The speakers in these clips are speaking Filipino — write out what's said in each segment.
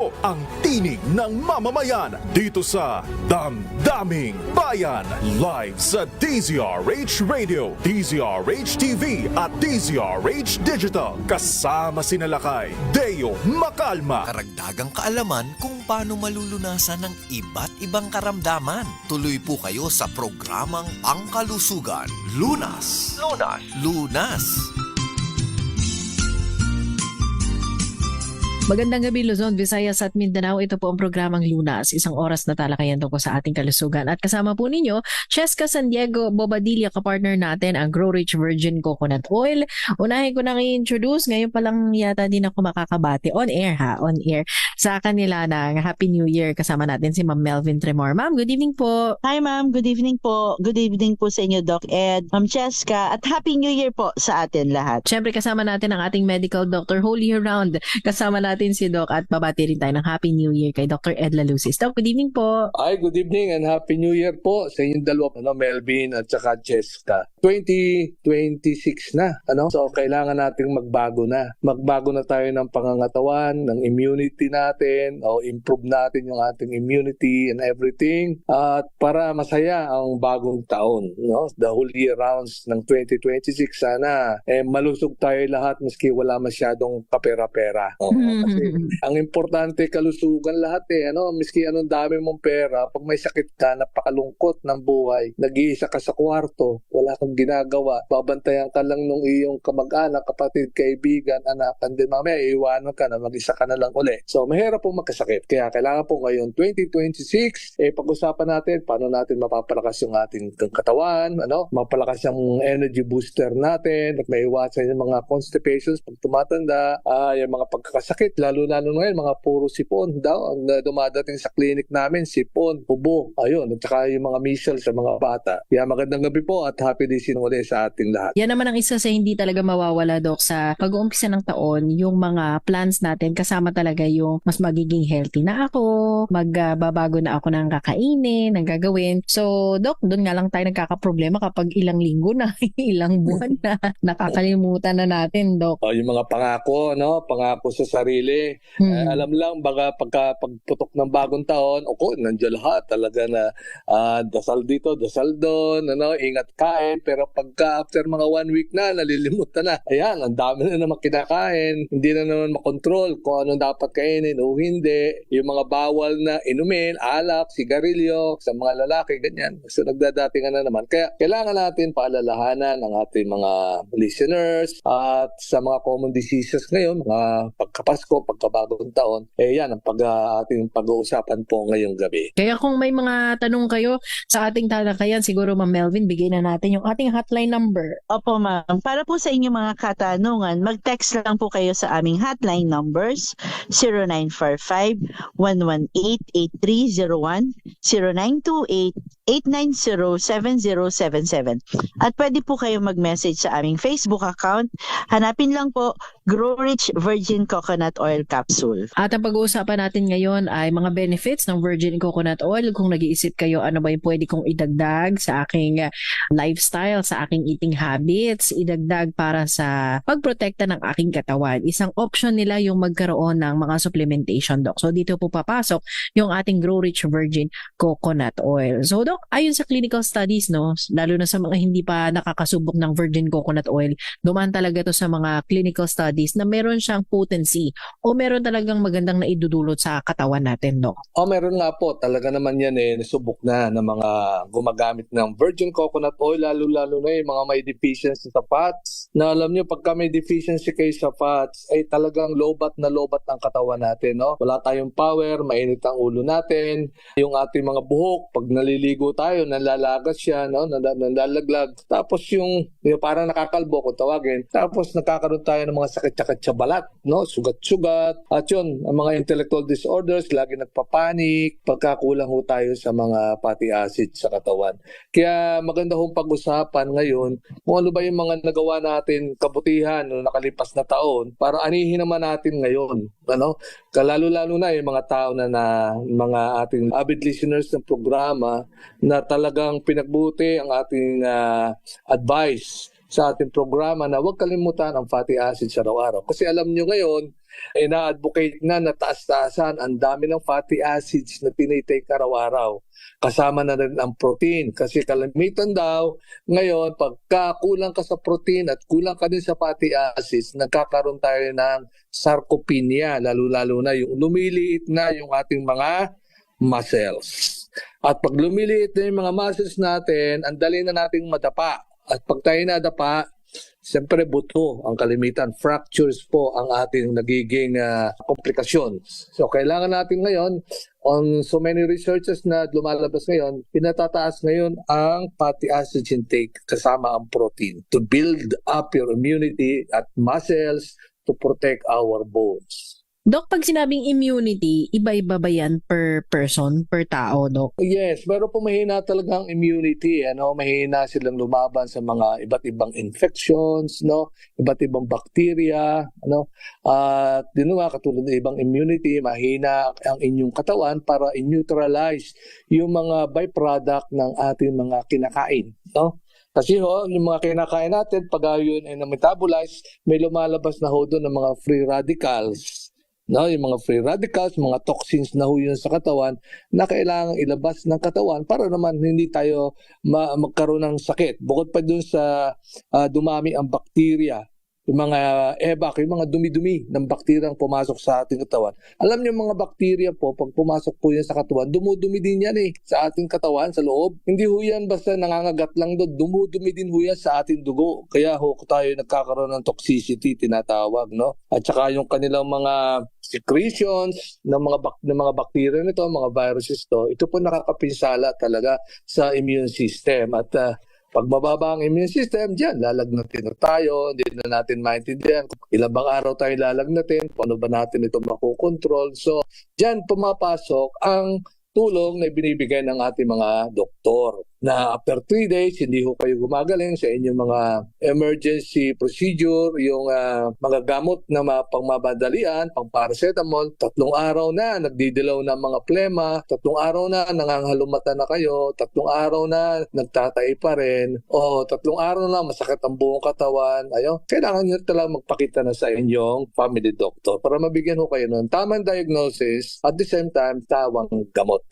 Ang tinig ng mamamayan dito sa Damdaming Bayan. Live sa DZRH Radio, DZRH TV at DZRH Digital. Kasama sinalakay Deo Macalma. Karagdagang kaalaman kung paano malulunasan ng iba't ibang karamdaman. Tuloy po kayo sa programang Pangkalusugan. Lunas. Lunas. Lunas. Magandang gabi Luzon, Visayas at Mindanao. Ito po ang programang Lunas, isang oras na talakayan tungkol sa ating kalusugan. At kasama po ninyo, Cheska San Diego Bobadilla, kapartner natin, ang Grow Rich Virgin Coconut Oil. Unahin ko nang i-introduce, ngayon pa lang yata din ako makakabati, on air, sa kanila ng Happy New Year. Kasama natin si Ma'am Melvin Tremor. Ma'am, good evening po. Hi ma'am, good evening po. Good evening po sa inyo Doc Ed, Ma'am Cheska, at Happy New Year po sa atin lahat. Siyempre kasama natin ang ating medical doctor whole year round. Kasama natin si Doc at babati rin tayo ng Happy New Year kay Dr. Ed Lalusis. Doc, good evening po. Ay, good evening and Happy New Year po sa inyong dalawa, Melvin at saka Cheska. 2026 na, So, kailangan nating magbago na. Magbago na tayo ng pangangatawan, ng immunity natin, o improve natin yung ating immunity and everything. At para masaya ang bagong taon, The whole year rounds ng 2026, sana malusog tayo lahat maski wala masyadong kapera-pera. Kasi ang importante kalusugan lahat miski anong dami mong pera, pag may sakit ka, napakalungkot ng buhay, nag-iisa ka sa kwarto, wala kang ginagawa, babantayan ka lang nung iyong kamag-anak, kapatid, kaibigan, anak, and then mamaya iiwanan ka na, mag-isa ka na lang uli. So mahirap pong magkasakit. Kaya kailangan po ngayon 2026 pag-usapan natin paano natin mapapalakas yung ating katawan, mapalakas yung energy booster natin, at maiwasan yung mga constipations pag tumatanda, yung mga pagkakasakit, lalo-lalo ngayon, mga puro sipon daw ang dumadating sa clinic namin, sipon, ubo, ayun, at saka yung mga measles sa mga bata. Kaya magandang gabi po at happy day sinuli sa ating lahat. Yan naman ang isa sa hindi talaga mawawala, Doc, sa pag-uumpisa ng taon, yung mga plans natin, kasama talaga yung mas magiging healthy na ako, magbabago na ako ng kakainin, ng gagawin. So, Doc, doon nga lang tayo nagkakaproblema kapag ilang linggo na, ilang buwan na, nakakalimutan na natin, Doc. Yung mga pangako, pangako sa sarili. Alam lang, baka pagputok ng bagong taon, nandiyan lahat talaga na dasal dito, dasal doon, ingat kain, pero pagka after mga 1 week na, nalilimutan na. Ayan, ang dami na naman kinakain, hindi na naman makontrol kung ano dapat kainin o hindi. Yung mga bawal na inumin, alak, sigarilyo, sa mga lalaki, ganyan. So nagdadatingan na naman. Kaya kailangan natin paalalahanan ang ating mga listeners at sa mga common diseases ngayon, mga pagkapasko, pagkabagong taon, yan ang ating pag-uusapan po ngayong gabi. Kaya kung may mga tanong kayo sa ating talakayan, siguro Ma'am Melvin, bigay na natin yung ating hotline number. Opo ma'am, para po sa inyong mga katanungan, mag-text lang po kayo sa aming hotline numbers 0945-118-8301, 0928-890-7077. At pwede po kayo mag-message sa aming Facebook account. Hanapin lang po Grow Rich Virgin Coconut Oil Capsule. At ang pag-uusapan natin ngayon ay mga benefits ng Virgin Coconut Oil. Kung nag-iisip kayo, ano ba yung pwede kong idagdag sa aking lifestyle, sa aking eating habits, idagdag para sa pagprotekta ng aking katawan. Isang option nila yung magkaroon ng mga supplementation, Doc. So dito po papasok yung ating Grow Rich Virgin Coconut Oil. So Doc, ayon sa clinical studies, lalo na sa mga hindi pa nakakasubok ng Virgin Coconut Oil, dumaan talaga to sa mga clinical studies na meron siyang potency o meron talagang magandang naidudulot sa katawan natin, Doc. Meron nga po. Talaga naman yan nasubok na ng mga gumagamit ng Virgin Coconut Oil, lalo-lalo na yung mga may deficiency sa fats. Na alam nyo, pagka may deficiency kayo sa fats, ay talagang lobat na lobat ang katawan natin. Wala tayong power, mainit ang ulo natin. Yung ating mga buhok, pag naliligo tayo, nalalagas siya, nalalaglag. Tapos yung parang nakakalbo kung tawagin. Tapos nakakaroon tayo ng mga sakit-sakit sa balat, sugat-sugat. At yun, ang mga intellectual disorders, lagi nagpapanik, pagkakulang ho tayo sa mga fatty acid sa katawan. Kaya maganda hong pag-usapan ngayon kung ano ba yung mga nagawa natin kabutihan noong nakalipas na taon para anihin naman natin ngayon. Kalalo-lalo na yung mga tao na mga ating avid listeners ng programa na talagang pinagbuti ang ating advice sa ating programa na huwag kalimutan ang fatty acids araw-araw. Kasi alam nyo ngayon, na-advocate na taas-taasan ang dami ng fatty acids na tinitake araw-araw. Kasama na rin ang protein. Kasi kalimitan daw, ngayon, pagka kulang ka sa protein at kulang ka din sa fatty acids, nagkakaroon tayo ng sarcopenia, lalo-lalo na yung lumiliit na yung ating mga muscles. At pag lumiliit na yung mga muscles natin, ang dali na nating madapa. At pag tayo nadapa, siyempre buto ang kalimitan. Fractures po ang ating nagiging komplikasyon. So kailangan natin ngayon, on so many researches na lumalabas ngayon, pinatataas ngayon ang fatty acid intake kasama ang protein to build up your immunity at muscles to protect our bones. Dok, pag sinabing immunity, iba-iba ba yan per person, per tao, Dok? Yes, pero po mahina talaga ang immunity, mahina silang lumaban sa mga iba't ibang infections, iba't ibang bacteria, at katulad ng ibang immunity, mahina ang inyong katawan para i-neutralize yung mga byproduct ng ating mga kinakain, Kasi yung mga kinakain natin, pag yun ay na-metabolize, may lumalabas na doon ng mga free radicals. Yung mga free radicals, mga toxins na yun sa katawan na kailangang ilabas ng katawan para naman hindi tayo magkaroon ng sakit. Bukod pa dun sa dumami ang bakterya, yung mga EBAC, yung mga dumi-dumi ng bakterya ang pumasok sa ating katawan. Alam niyo mga bakterya po, pag pumasok po yan sa katawan, dumudumi din yan sa ating katawan, sa loob. Hindi ho yan basta nangangagat lang doon, dumudumi din ho yan sa ating dugo. Kaya tayo nagkakaroon ng toxicity, tinatawag, At saka yung kanilang mga secretions ng mga bakterya nito, mga viruses ito po nakakapinsala talaga sa immune system. At pag mababa ang immune system, diyan lalagnatin na tayo, hindi na natin maintindihan ilang bang araw tayo lalagnatin, paano ba natin ito makokontrol. So, diyan pumapasok ang tulong na binibigay ng ating mga doktor. Na after 3 days, hindi ho kayo gumagaling sa inyong mga emergency procedure, yung mga gamot na pangmabadalian, pang paracetamol, 3 araw na, nagdidilaw na mga plema, 3 araw na, nanganghalumata na kayo, 3 araw na, nagtatay pa rin, o 3 araw na, masakit ang buong katawan, kailangan nyo talagang magpakita na sa inyong family doctor para mabigyan ho kayo ng tamang diagnosis, at the same time, tamang gamot.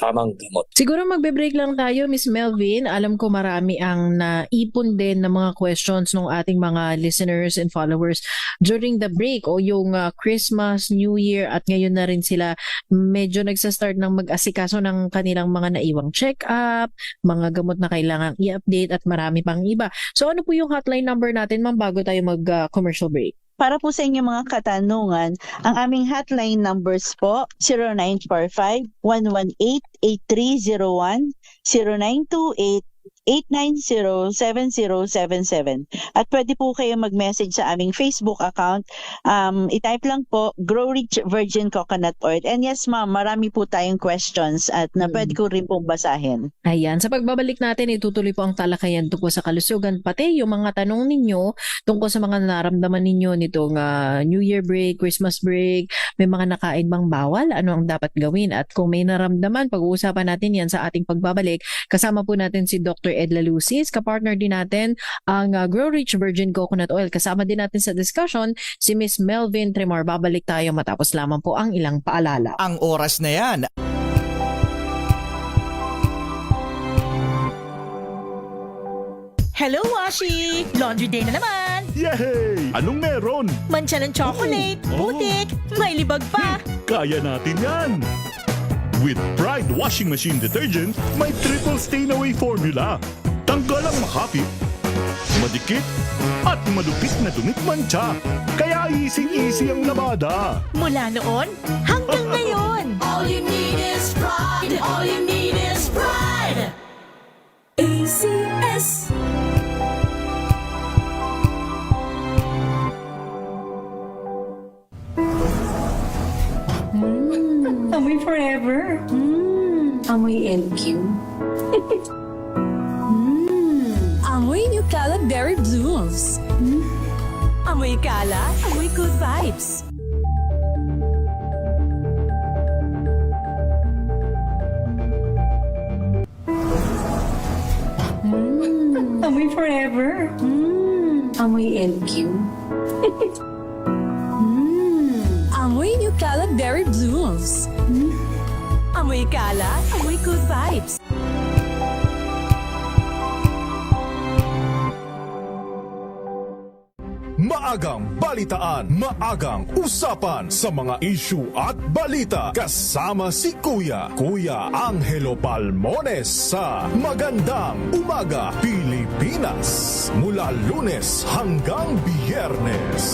Siguro magbe-break lang tayo, Miss Melvin. Alam ko marami ang naipon din ng mga questions ng ating mga listeners and followers during the break o yung Christmas, New Year at ngayon na rin sila medyo nagsa-start ng mag-asikaso ng kanilang mga naiwang check-up, mga gamot na kailangang i-update at marami pang iba. So ano po yung hotline number natin, ma'am, bago tayo mag-commercial break? Para po sa inyong mga katanungan, ang aming hotline numbers po, 0945-118-8301, 0928-890-7077. At pwede po kayo mag-message sa aming Facebook account. I-type lang po, Grow Rich Virgin Coconut Oil. And yes, ma'am, marami po tayong questions at na pwede ko rin pong basahin. Ayan, sa pagbabalik natin, itutuloy po ang talakayan tungkol sa kalusugan, pati yung mga tanong ninyo tungkol sa mga naramdaman ninyo nitong New Year break, Christmas break, may mga nakain bang bawal, ano ang dapat gawin, at kung may naramdaman, pag-uusapan natin yan sa ating pagbabalik. Kasama po natin si Dr. Edla Lucis, kapartner din natin ang Grow Rich Virgin Coconut Oil. Kasama din natin sa discussion si Miss Melvin Tremor. Babalik tayo matapos lamang po ang ilang paalala. Ang oras na yan. Hello, Washi! Laundry day na naman! Yay! Anong meron? Mancha ng chocolate, Oh. putik, may libag pa! Kaya natin yan! With Pride Washing Machine Detergent, may triple stain-away formula. Tanggal ang makapit, madikit, at malupit na dumit mancha. Kaya easy-easy ang labada. Mula noon hanggang ngayon! All you need is pride. All you need is pride. ACS. Amoy forever. Amoy LQ. Amoy Nucala Berry Blooms. Amoy kala, amoy good vibes. Amoy forever. Amoy LQ. Amoy Nucala Berry Blooms. Amoy kalat, amoy good vibes. Maagang balitaan, maagang usapan sa mga issue at balita kasama si Kuya Angelo Palmones sa Magandang Umaga Pilipinas mula Lunes hanggang Biyernes.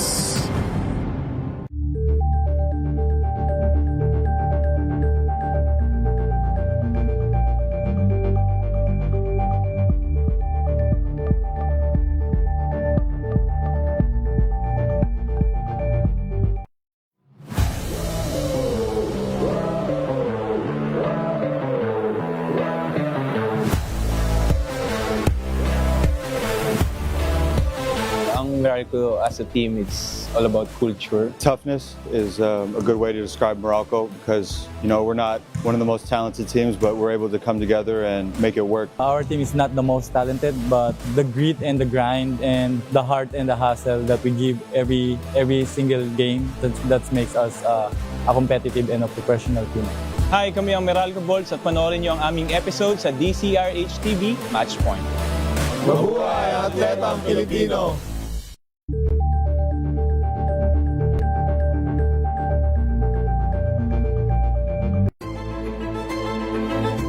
Ang Morocco as a team, it's all about culture. Toughness is a good way to describe Morocco because, you know, we're not one of the most talented teams, but we're able to come together and make it work. Our team is not the most talented, but the grit and the grind and the heart and the hustle that we give every single game, that makes us a competitive and a professional team. Hi, kami ang Meralco Bolts at panoorin niyo ang aming episode sa DCRH TV Matchpoint. Mabuhay ang atletang Pilipino!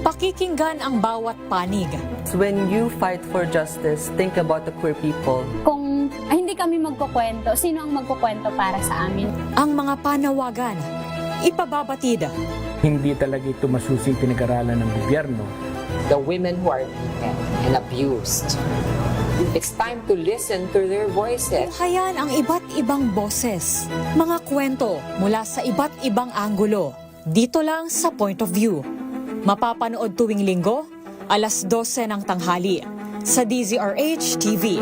Pakikinggan ang bawat panig. When you fight for justice, think about the queer people. Kung hindi kami magkukwento, sino ang magkukwento para sa amin? Ang mga panawagan, ipababatid. Hindi talaga ito masusing pinag-aralan ng gobyerno. The women who are beaten and abused. It's time to listen to their voices. Hayan ang iba't ibang boses, mga kwento mula sa iba't ibang anggulo. Dito lang sa Point of View. Mapapanood tuwing linggo, alas 12 ng tanghali sa DZRH TV.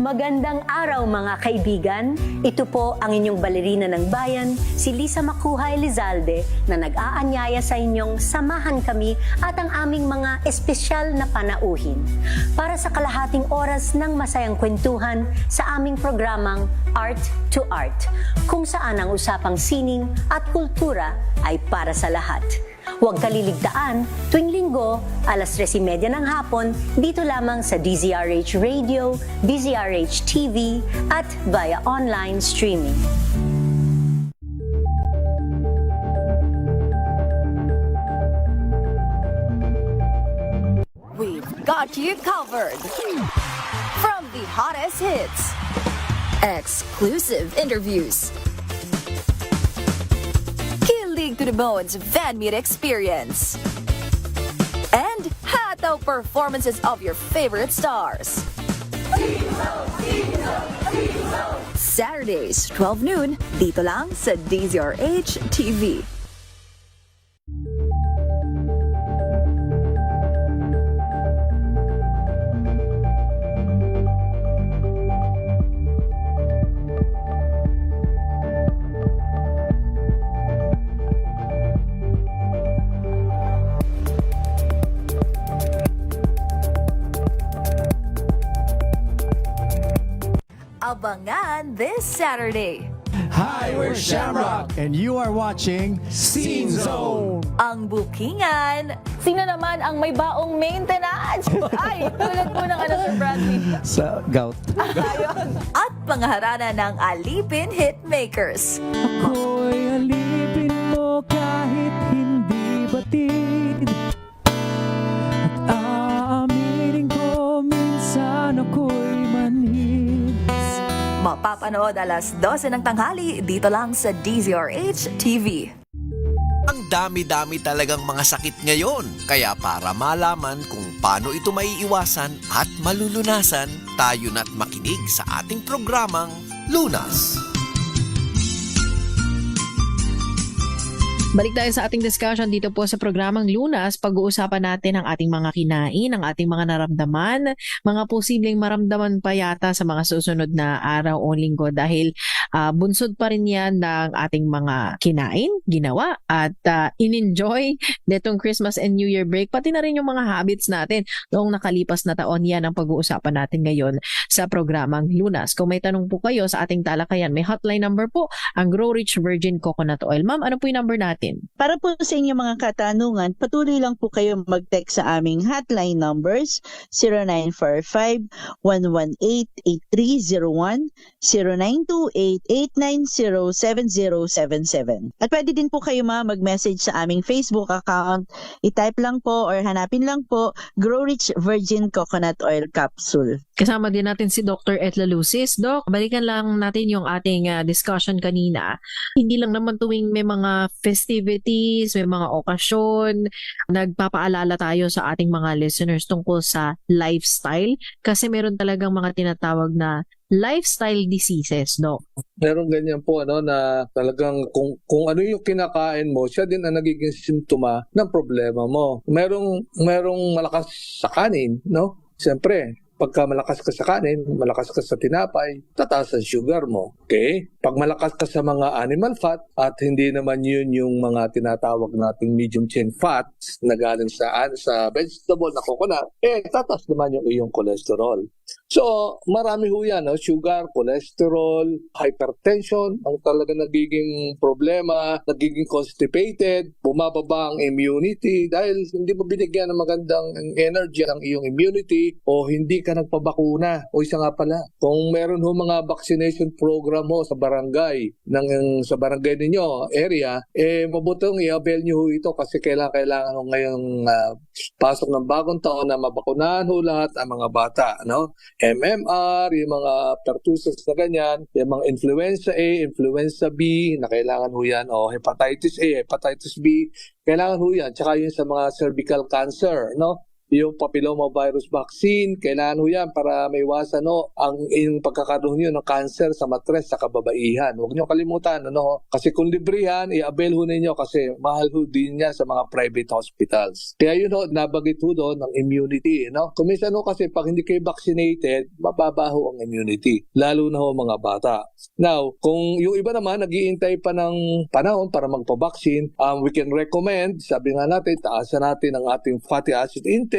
Magandang araw mga kaibigan. Ito po ang inyong balerina ng bayan, si Lisa Macuja Elizalde, na nag-aanyaya sa inyong samahan kami at ang aming mga espesyal na panauhin para sa kalahating oras ng masayang kwentuhan sa aming programang Art to Art, kung saan ang usapang sining at kultura ay para sa lahat. Huwag kaliligtaan, tuwing linggo, alas 3:30 ng hapon, dito lamang sa DZRH Radio, DZRH TV, at via online streaming. We've got you covered. From the hottest hits, exclusive interviews, Kilig to the Bones fan meet experience, and hataw performances of your favorite stars. Saturdays, 12 noon, dito lang sa DZRH TV. Abangan this Saturday. Hi, we're Shamrock, and you are watching Scene Zone. Ang bookingan. Sino naman ang may baong maintenance? Ay, tulad po ng Sir Bradley. Sa gout. Ayun. At pangharana ng Alipin Hitmakers. Ako'y alipin mo kahit hindi batid. At aaminin ko minsan ako'y manhid. Mapapanood alas 12 ng tanghali dito lang sa DZRH TV. Ang dami-dami talagang mga sakit ngayon. Kaya para malaman kung paano ito maiiwasan at malulunasan, tayo na't makinig sa ating programang Lunas. Balik tayo sa ating discussion dito po sa programang Lunas. Pag-uusapan natin ang ating mga kinain, ang ating mga naramdaman, mga posibleng maramdaman pa yata sa mga susunod na araw o linggo dahil bunsod pa rin yan ng ating mga kinain, ginawa at in-enjoy netong Christmas and New Year break. Pati na rin yung mga habits natin noong nakalipas na taon. Yan ang pag-uusapan natin ngayon sa programang Lunas. Kung may tanong po kayo sa ating talakayan, may hotline number po, ang Grow Rich Virgin Coconut Oil. Ma'am, ano po yung number natin? Para po sa inyong mga katanungan, patuloy lang po kayo mag-text sa aming hotline numbers 0945-118-8301, 0928-890-7077. At pwede din po kayo mag-message sa aming Facebook account. I-type lang po or hanapin lang po Grow Rich Virgin Coconut Oil Capsule. Kasama din natin si Dr. Etla Lucis. Doc, balikan lang natin yung ating discussion kanina. Hindi lang naman tuwing may mga festivities, may mga okasyon, nagpapaalala tayo sa ating mga listeners tungkol sa lifestyle kasi meron talagang mga tinatawag na lifestyle diseases, Doc. Meron ganyan po na talagang kung ano yung kinakain mo, siya din ang nagiging simptoma ng problema mo. Merong malakas sa kanin, no? Siyempre, pagka malakas ka sa kanin, malakas ka sa tinapay, tataas ang sugar mo. Okay? Pag malakas ka sa mga animal fat at hindi naman yun yung mga tinatawag nating medium chain fats na galing sa vegetable na coconut, tataas naman yung iyong cholesterol. So, marami ho yan, sugar, cholesterol, hypertension, ang talaga nagiging problema, nagiging constipated, bumababa ang immunity dahil hindi mo binigyan ng magandang energy ang iyong immunity o hindi ka nagpabakuna. O isa nga pala, kung meron ho mga vaccination program ho sa barangay ninyo area, mabutong i-avail nyo ho ito kasi kailangan ho ngayong pasok ng bagong taon na mabakunahan ho lahat ang mga bata, MMR, yung mga pertussis na ganyan, yung mga influenza A, influenza B, na kailangan ho yan, o hepatitis A, hepatitis B, kailangan ho yan. Tsaka yun sa mga cervical cancer, yung papillomavirus vaccine, kailangan ho yan para maiwasan ang pagkakaroon nyo ng cancer sa matres sa kababaihan. Huwag nyo kalimutan, kasi kung librihan, i-avail ho ninyo kasi mahal ho din yan sa mga private hospitals. Kaya yun nabagit ho doon ng immunity. Kung minsan kasi pag hindi kayo vaccinated, mababa ho ang immunity, lalo na ho mga bata. Now, kung yung iba naman nag-iintay pa ng panahon para magpa-vaccine, we can recommend, sabi nga natin, taasan natin ang ating fatty acid intake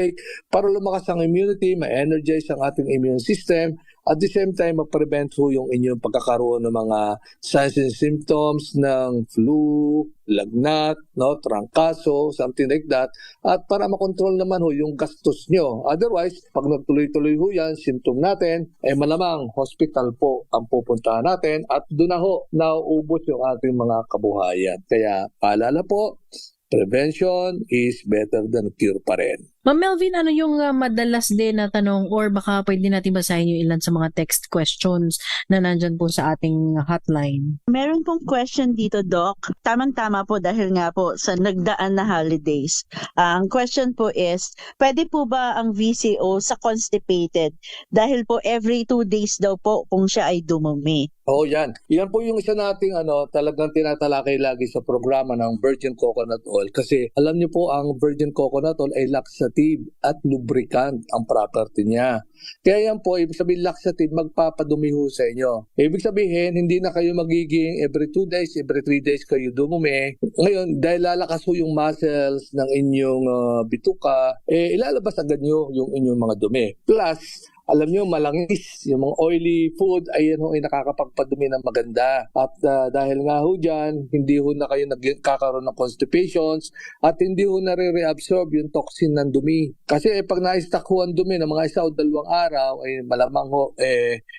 para lumakas ang immunity, ma-energize ang ating immune system, at the same time, ma-prevent ho yung inyong pagkakaroon ng mga signs and symptoms ng flu, lagnat, trangkaso, something like that, at para makontrol naman ho yung gastos nyo. Otherwise, pag nagtuloy-tuloy ho yan, symptom natin, malamang hospital po ang pupuntahan natin at doon na ho nauubos yung ating mga kabuhayan. Kaya paalala po, prevention is better than cure pa rin. Ma'am Melvin, ano yung madalas din na tanong or baka pwede natin basahin yung ilan sa mga text questions na nandyan po sa ating hotline? Meron pong question dito, Doc. Tamang-tama po dahil nga po sa nagdaan na holidays. Ang question po is, pwede po ba ang VCO sa constipated? Dahil po every 2 days daw po kung siya ay dumumi. Oo, yan. Yan po yung isa nating talagang tinatalakay lagi sa programa ng Virgin Coconut Oil. Kasi alam niyo po, ang Virgin Coconut Oil ay laxative at lubricant ang property niya. Kaya yan po, ibig sabihin laxative, magpapadumi ho sa inyo. Ibig sabihin, hindi na kayo magiging every 2 days, every 3 days kayo dumumi. Ngayon, dahil lalakas ho yung muscles ng inyong bituka, ilalabas agad nyo yung inyong mga dumi. Plus, alam nyo, malangis, yung mga oily food, ayan ho, ay nakakapagpadumi ng maganda. At dahil nga ho dyan, hindi ho na kayo nagkakaroon ng constipations at hindi ho na re-reabsorb yung toxin ng dumi. Kasi pag na-stack ho ang dumi ng mga 1 o 2 araw, ay malamang ho,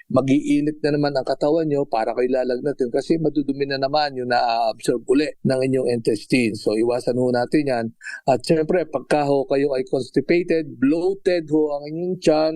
mag-iinit na naman ang katawan nyo para kayo lalagnatin kasi madudumi na naman yung na-absorb uli ng inyong intestine. So, iwasan ho natin yan. At syempre, pagka ho kayo ay constipated, bloated ho ang inyong tiyan,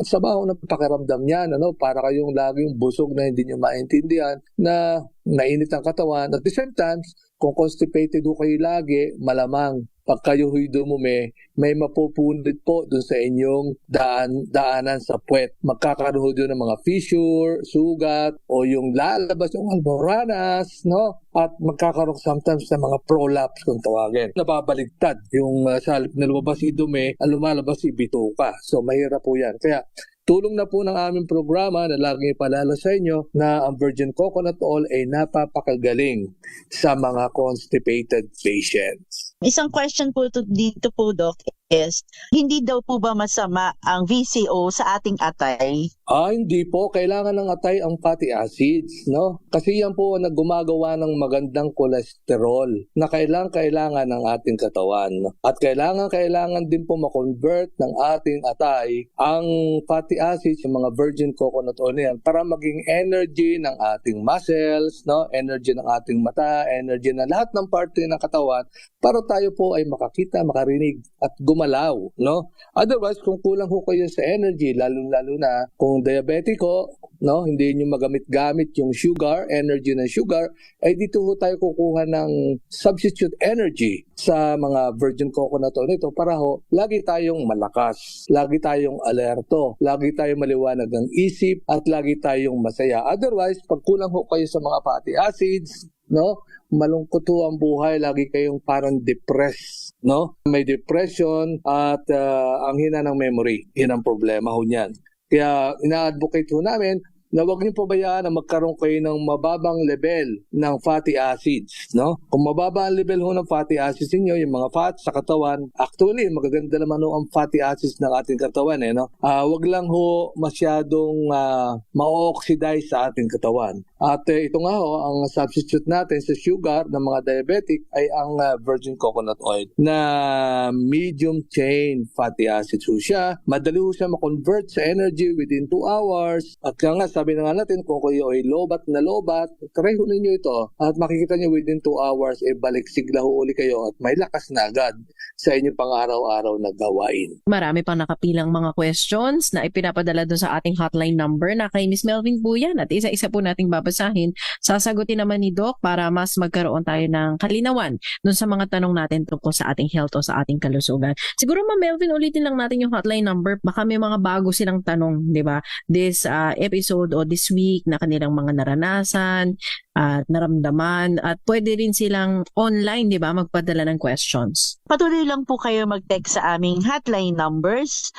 sama ho ng pakiramdam niyan, para kayong laging busog na hindi nyo maintindihan na nainit ang katawan. At the same time, kung constipated ho kayo lagi, malamang pag kayo huy dumumi, may mapupunit po dun sa inyong daanan sa puwet. Magkakaroon doon ng mga fissure, sugat, o yung lalabas yung almoranas, no? At magkakaroon sometimes ng mga prolapse kung tawagin. Nababaligtad yung sa halip na lumabas si dumi, lumalabas si bituka. So mahirap po yan. Kaya tulong na po ng aming programa na laging ipaalala sa inyo na ang Virgin Coconut Oil ay napapakagaling sa mga constipated patients. Isang question po dito po, Doc, is hindi daw po ba masama ang VCO sa ating atay? Hindi po. Kailangan ng atay ang fatty acids, no? Kasi yan po ang gumagawa ng magandang kolesterol na kailangan ng ating katawan. At kailangan din po ma-convert ng ating atay ang fatty acids, yung mga virgin coconut oil na yan, para maging energy ng ating muscles, no? Energy ng ating mata, energy na lahat ng parte ng katawan para tayo po ay makakita, makarinig at gumalaw, no? Otherwise, kung kulang ho kayo sa energy, lalo na kung diabetiko, no, hindi niyo magamit-gamit yung sugar, energy ng sugar, ay dito ho tayo kukuha ng substitute energy sa mga virgin coconut oil nito para ho lagi tayong malakas, lagi tayong alerto, lagi tayong maliwanag ng isip at lagi tayong masaya. Otherwise, pag kulang ho kayo sa mga fatty acids, no, malungkot ho ang buhay, lagi kayong parang depressed, no? May depression at ang hina ng memory. Yan ang problema ho niyan. Kaya ina-advocate ho namin na huwag niyo pabayaan na magkaroon kayo ng mababang level ng fatty acids, no? Kung mababa ang level ho ng fatty acids niyo, yung mga fats sa katawan, actually magaganda naman ho ang fatty acids ng ating katawan, no? Huwag lang ho masyadong ma-oxidize sa ating katawan. At ito nga ho, ang substitute natin sa sugar ng mga diabetic ay ang virgin coconut oil na medium chain fatty acids ho siya. Madali ho siya ma-convert sa energy within 2 hours. At kaya nga, sabi na nga natin, kung kayo ay lobat na lobat, try ho ninyo ito. At makikita nyo within 2 hours, balik sigla ho uli kayo at may lakas na agad sa inyong pang-araw-araw na gawain. Marami pang nakapilang mga questions na ipinapadala doon sa ating hotline number na kay Miss Melvin po yan. At isa-isa po nating babasahin. Sasagutin naman ni Doc para mas magkaroon tayo ng kalinawan doon sa mga tanong natin tungkol sa ating health o sa ating kalusugan. Siguro Ma'am Melvin, ulitin lang natin yung hotline number. Baka may mga bago silang tanong, di ba? This episode o this week na kanilang mga naranasan at naramdaman at pwede rin silang online, di ba, magpadala ng questions. Patuloy lang po kayo mag-text sa aming hotline numbers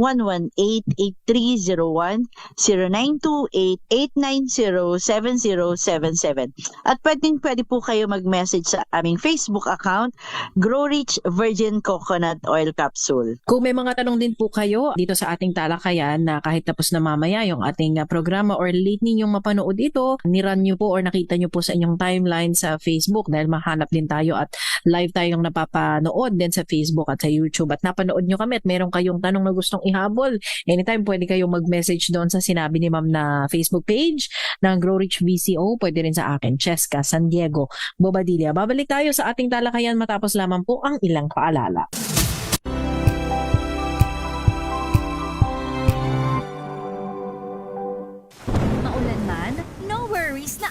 0945-118-8301, 0928-890-7077. At pwede po kayo mag-message sa aming Facebook account, Grow Rich Virgin Coconut Oil Capsule. Kung may mga tanong din po kayo dito sa ating talakayan na kahit tapos na mamaya yung ating programa or late ninyong mapanood ito, niran nyo po or nakita nyo po sa inyong timeline sa Facebook dahil mahanap din tayo at live tayong napapanood din sa Facebook at sa YouTube at napanood nyo kami at meron kayong tanong na gustong ihabol. Anytime pwede kayong mag-message doon sa sinabi ni Ma'am na Facebook page ng Grow Rich VCO, pwede rin sa akin, Cheska San Diego Bobadilla. Babalik tayo sa ating talakayan matapos lamang po ang ilang paalala.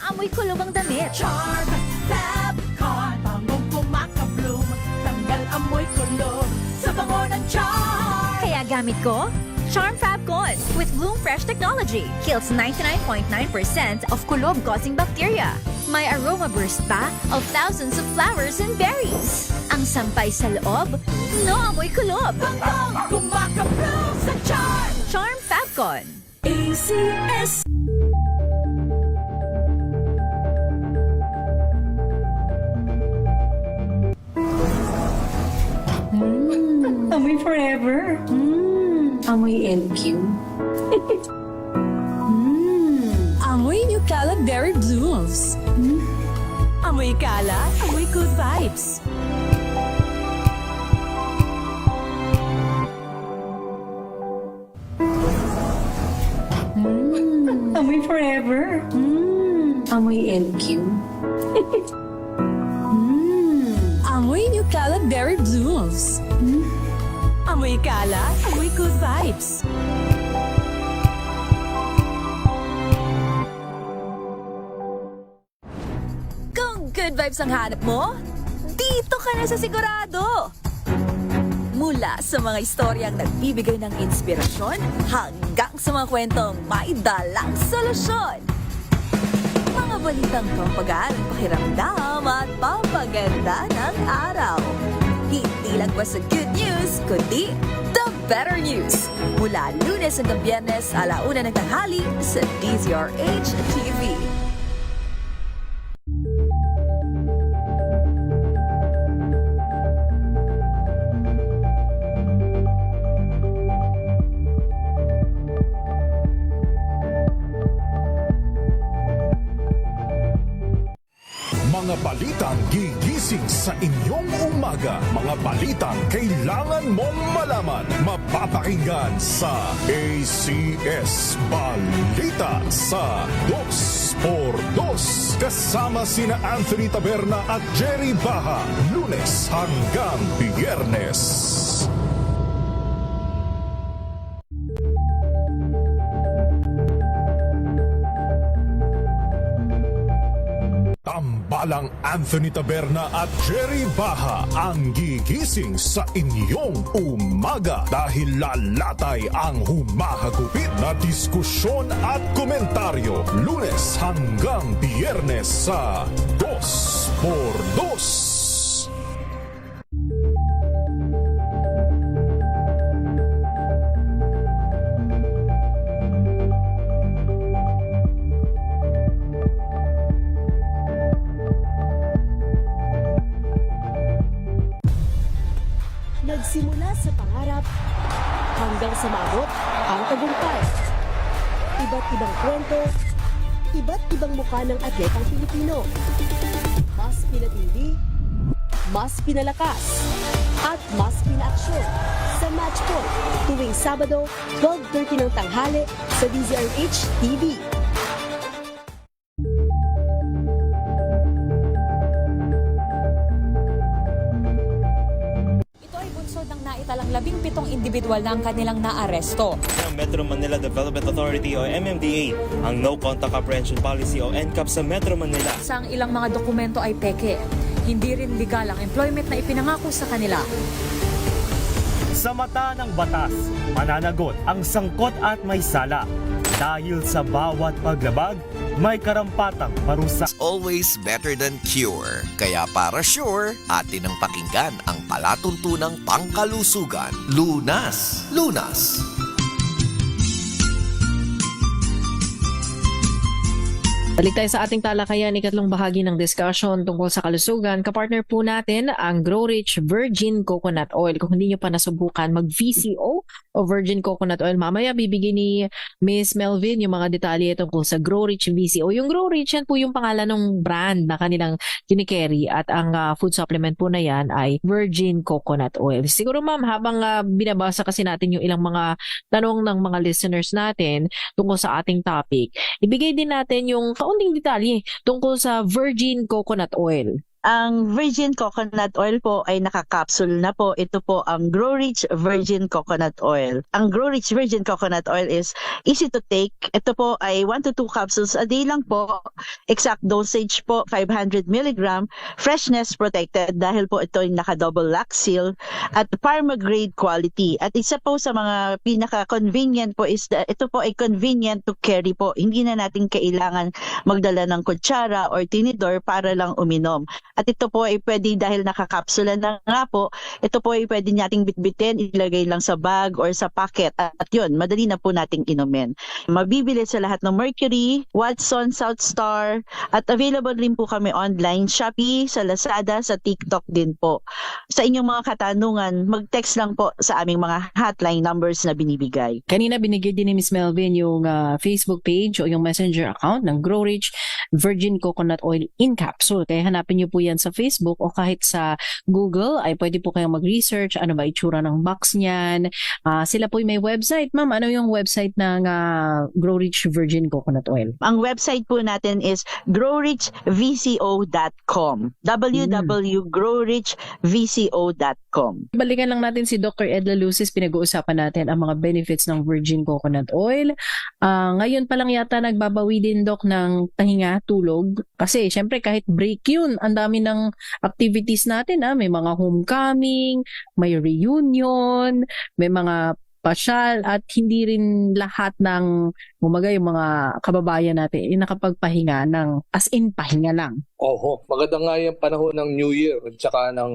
Amoy kulog ang damit. Charm Fab Con, bangong kumakabloom, tanggal amoy kulog sa bango ng Charm. Kaya gamit ko Charm Fab Con with Bloom Fresh technology. Kills 99.9% of kulog-causing bacteria. May aroma burst pa of thousands of flowers and berries. Ang sampay sa loob, no amoy kulog. Bangong kumakabloom sa Charm. Charm Fab Con. ACS. Amoy forever. Amoy LQ. Amoy New Cala Berry Blooms. Amoy Cala, amoy good vibes. Amoy forever. Amoy LQ. Amoy New Cala Berry Blooms. Amoy Cala, amoy good vibes. Kung good vibes ang hanap mo, dito ka na sa sigurado. Mula sa mga istoryang nagbibigay ng inspirasyon hanggang sa mga kwentong may dalang solusyon. Mga balitang pampagaan, pakiramdam at pampaganda ng araw. Hindi lang ba sa good news, kundi the better news. Mula Lunes hanggang Biyernes, 1:00 ng tanghali sa DZRH TV. Mga balitang gigising sa inyong umaga. Mga balitang kailangan mong malaman. Mapapakinggan sa ACS Balita sa 2x2. Kasama sina Anthony Taberna at Jerry Baha. Lunes hanggang Biyernes. Tambalang Anthony Taberna at Jerry Baha ang gigising sa inyong umaga dahil lalatay ang humahagupit na diskusyon at komentaryo. Lunes hanggang Biyernes sa 2x2. Nagsimula sa pangarap hanggang sa maabot ang tagumpay. Iba't ibang kwento, iba't ibang mukha ng atletang Pilipino. Mas pinatindi, mas pinalakas, at mas pinaaksyon sa Match Point tuwing Sabado, 12:30 ng tanghali sa DZRH TV. Naitalang 17 individual na ang kanilang naaresto. Metro Manila Development Authority o MMDA ang No Contact Apprehension Policy o NCAP sa Metro Manila. Sa ilang mga dokumento ay peke. Hindi rin legal ang employment na ipinangako sa kanila. Sa mata ng batas, mananagot ang sangkot at may sala. Dahil sa bawat paglabag, may karampatang parusa. Always better than cure. Kaya para sure, atin ang pakinggan ang palatuntunang pangkalusugan. Lunas! Lunas! Balik tayo sa ating talakayan, ikatlong bahagi ng discussion tungkol sa kalusugan. Kapartner po natin ang Grow Rich Virgin Coconut Oil. Kung hindi nyo pa nasubukan mag-VCO o Virgin Coconut Oil, mamaya bibigyan ni Miss Melvin yung mga detalye tungkol sa Grow Rich VCO. Yung Grow Rich, yan po yung pangalan ng brand na kanilang kinikerry at ang food supplement po na yan ay Virgin Coconut Oil. Siguro ma'am, habang binabasa kasi natin yung ilang mga tanong ng mga listeners natin tungkol sa ating topic, ibigay din natin yung kaunting detalye tungkol sa Virgin Coconut Oil. Ang Virgin Coconut Oil po ay nakakapsul na po. Ito po ang Grow Rich Virgin Coconut Oil. Ang Grow Rich Virgin Coconut Oil is easy to take. Ito po ay 1 to 2 capsules a day lang po. Exact dosage po 500 mg. Freshness protected dahil po ito ay naka-double lock seal at pharma grade quality. At isa po sa mga pinaka-convenient po is ito po ay convenient to carry po. Hindi na natin kailangan magdala ng kutsara or tinidor para lang uminom. At ito po ay pwede dahil nakakapsula na nga po, ito po ay pwede nating bitbitin, ilagay lang sa bag or sa packet. At yun, madali na po nating inumin. Mabibili sa lahat ng Mercury, Watson, Southstar, at available rin po kami online, Shopee, sa Lazada, sa TikTok din po. Sa inyong mga katanungan, mag-text lang po sa aming mga hotline numbers na binibigay. Kanina binigay din ni Miss Melvin yung Facebook page o yung messenger account ng Grow Rich Virgin Coconut Oil in Capsule. Kaya hanapin niyo po yan sa Facebook o kahit sa Google ay pwede po kayong mag-research ano ba itsura ng box niyan. Sila po may website. Ma'am, ano yung website ng Grow Rich Virgin Coconut Oil? Ang website po natin is growrichvco.com. www.growrichvco.com. Balikan lang natin si Dr. Edla Lucis. Pinag-uusapan natin ang mga benefits ng Virgin Coconut Oil. Ngayon pa lang yata nagbabawi din, Doc, ng tahinga pahinga, tulog. Kasi syempre kahit break yun, ang dami ng activities natin. May mga homecoming, may reunion, may mga pasyal, at hindi rin lahat ng yung mga kababayan natin nakapagpahinga ng as in pahinga lang. Oho, maganda nga yung panahon ng New Year at saka ng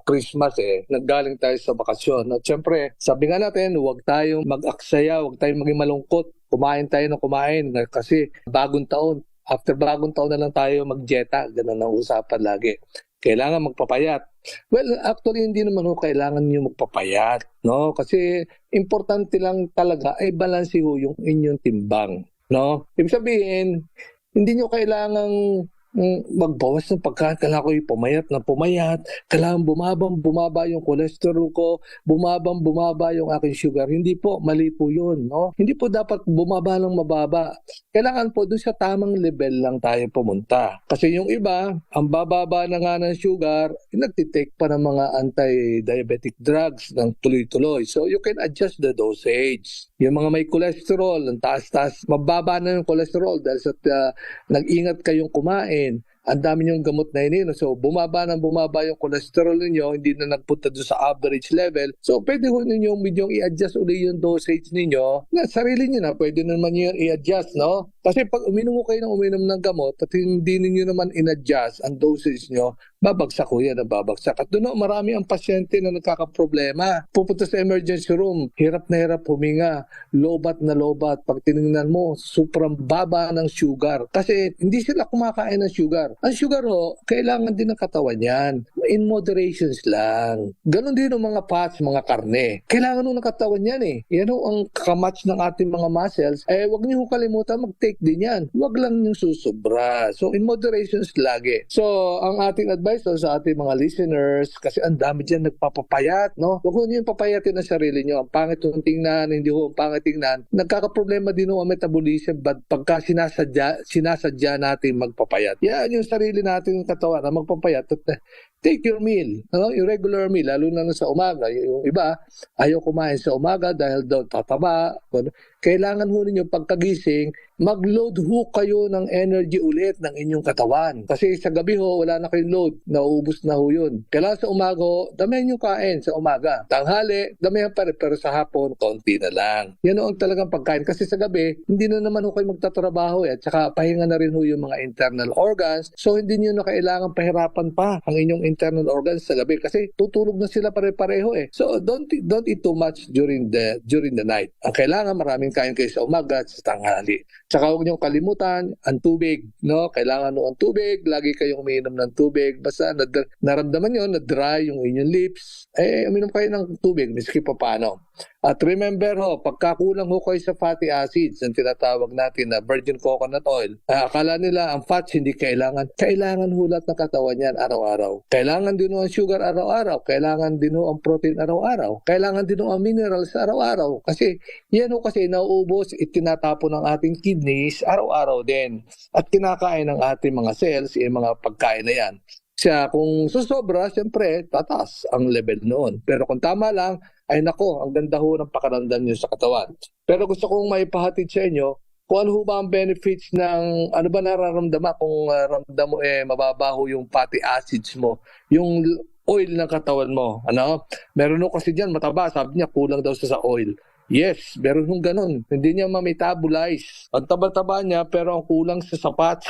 Christmas Naggaling tayo sa bakasyon. At syempre, sabi nga natin, huwag tayong mag-aksaya, huwag tayong maging malungkot. Kumain tayo ng kumain kasi bagong taon. After bagong taon na lang tayo mag-jeta. Ganun ang usapan lagi. Kailangan magpapayat. Well, actually, hindi naman kailangan nyo magpapayat, no? Kasi importante lang talaga ay balanse yung inyong timbang, no? Ibig sabihin, hindi nyo kailangang magbawas ng pagkain. Kailangan ko pumayat. Kailangan bumaba yung cholesterol ko, bumaba yung aking sugar. Hindi po, mali po yun, no? Hindi po dapat bumaba ng mababa. Kailangan po doon sa tamang level lang tayo pumunta. Kasi yung iba, ang bababa na nga ng sugar, nagtitake pa ng mga anti-diabetic drugs ng tuloy-tuloy. So you can adjust the dosage. Yung mga may cholesterol, ang taas-taas, mababa na yung cholesterol dahil sa nag-ingat kayong kumain. Ang dami niyong gamot na ininom. So, bumaba yung cholesterol ninyo, hindi na nagpunta doon sa average level. So, pwede ho ninyo i-adjust ulit yung dosage ninyo na sarili niyo na. Pwede naman nyo i-adjust, no? Kasi pag uminom kayo ng gamot at hindi ninyo naman in-adjust ang dosage nyo, babagsak ko yan, babagsak. At doon marami ang pasyente na nagkakaproblema. Pupunta sa emergency room, hirap na hirap huminga, lobat na lobat. Pag tinignan mo, sobrang baba ng sugar. Kasi hindi sila kumakain ng sugar. Ang sugar kailangan din ng katawan yan. In moderations lang. Ganon din ang mga fats, mga karne. Kailangan ng katawan yan Yan ang kamatch ng ating mga muscles. Wag niyo kalimutan mag-take din yan. Wag lang yung susubra. So, in moderations lagi. So, ang ating advice sa ating mga listeners, kasi ang dami dyan nagpapapayat, no? Wag niyo yung papayatin ang sarili nyo. Ang pangit yung tingnan, hindi ho ang pangit tingnan. Nagkakaproblema din ho ang metabolism pagka sinasadya natin magpapayat. Yan yung sarili natin ng katawan na magpapayat. Take your meal, yung regular meal, lalo na sa umaga. Yung iba, ayaw kumain sa umaga dahil daw tataba. Kailangan ho ninyo pagkagising, mag-load ho kayo ng energy ulit ng inyong katawan. Kasi sa gabi wala na kayong load, nauubos na ho yun. Kailangan sa umaga, damihan nyo kain sa umaga. Tanghali, damihan pa rin, pero sa hapon, konti na lang. Yan ang talagang pagkain. Kasi sa gabi, hindi na naman ho kayo magtatrabaho at saka pahinga na rin ho yung mga internal organs. So hindi nyo na kailangan pahirapan pa ang inyong internal organs sa gabi kasi tutulog na sila pare-pareho So don't eat too much during the night. Ang kailangan maraming kain kayo sa umaga at sa tanghali. Tsaka huwag niyong kalimutan ang tubig, no? Kailangan ang tubig, lagi kayong umiinom ng tubig. Basta naramdaman niyo na dry yung inyong lips, uminom kayo ng tubig, miski pa paano. At remember pagkakulang kayo sa fatty acids, ang tinatawag natin na virgin coconut oil, akala nila ang fats hindi kailangan hulat na katawan yan araw-araw. Kailangan din ang sugar araw-araw, kailangan din ang protein araw-araw, kailangan din ang minerals araw-araw. Kasi yan kasi nauubos, itinatapon ng ating kidneys araw-araw din. At kinakain ng ating mga cells, yung mga pagkain na yan. Kung susobra, siyempre, tataas ang level noon. Pero kung tama lang, ay nako, ang ganda ho ng pakiramdam nyo sa katawan. Pero gusto kong maipahatid sa inyo, kung ano ba ang benefits ng, ano ba nararamdaman kung ramdam mo mababaho yung fatty acids mo, yung oil ng katawan mo. Meron kasi dyan, mataba, sabi niya, kulang daw sa oil. Yes, meron yung ganun. Hindi niya ma-metabolize. Ang taba-taba niya pero ang kulang sa sapat.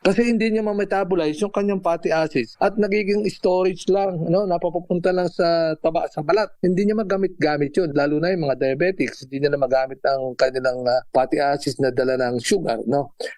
Kasi hindi niya ma-metabolize yung kanyang fatty acids. At nagiging storage lang, napapapunta lang sa taba sa balat. Hindi niya magamit-gamit yun. Lalo na yung mga diabetics, hindi niya na magamit ang kanilang fatty acids na dala ng sugar.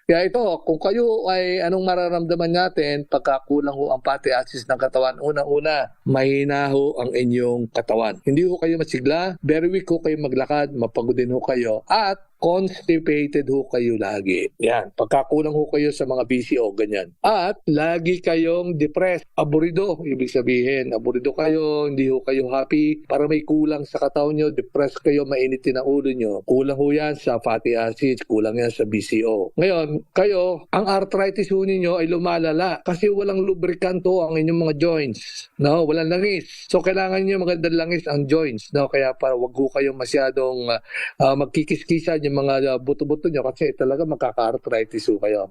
Kaya ito, kung kayo ay anong mararamdaman natin pagka kulang ho ang fatty acids ng katawan, unang-una, mahina ho ang inyong katawan. Hindi ho kayo masigla, very weak ho kayo maglakad, mapagodin ho kayo, at constipated ho kayo lagi. Yan. Pagkakulang ho kayo sa mga BCO, ganyan. At lagi kayong depressed. Aburido. Ibig sabihin, aburido kayo, hindi ho kayo happy. Para may kulang sa katawan nyo, depressed kayo, mainitin ang ulo nyo. Kulang ho yan sa fatty acids, kulang yan sa BCO. Ngayon, kayo, ang arthritis ho ninyo ay lumalala kasi walang lubricant ho ang inyong mga joints. Walang langis. So, kailangan nyo magandang langis ang joints. Kaya para wag ho kayong masyadong magkikis-kisan yung mga buto-buto nyo kasi talaga magkaka-arthritis ho kayo.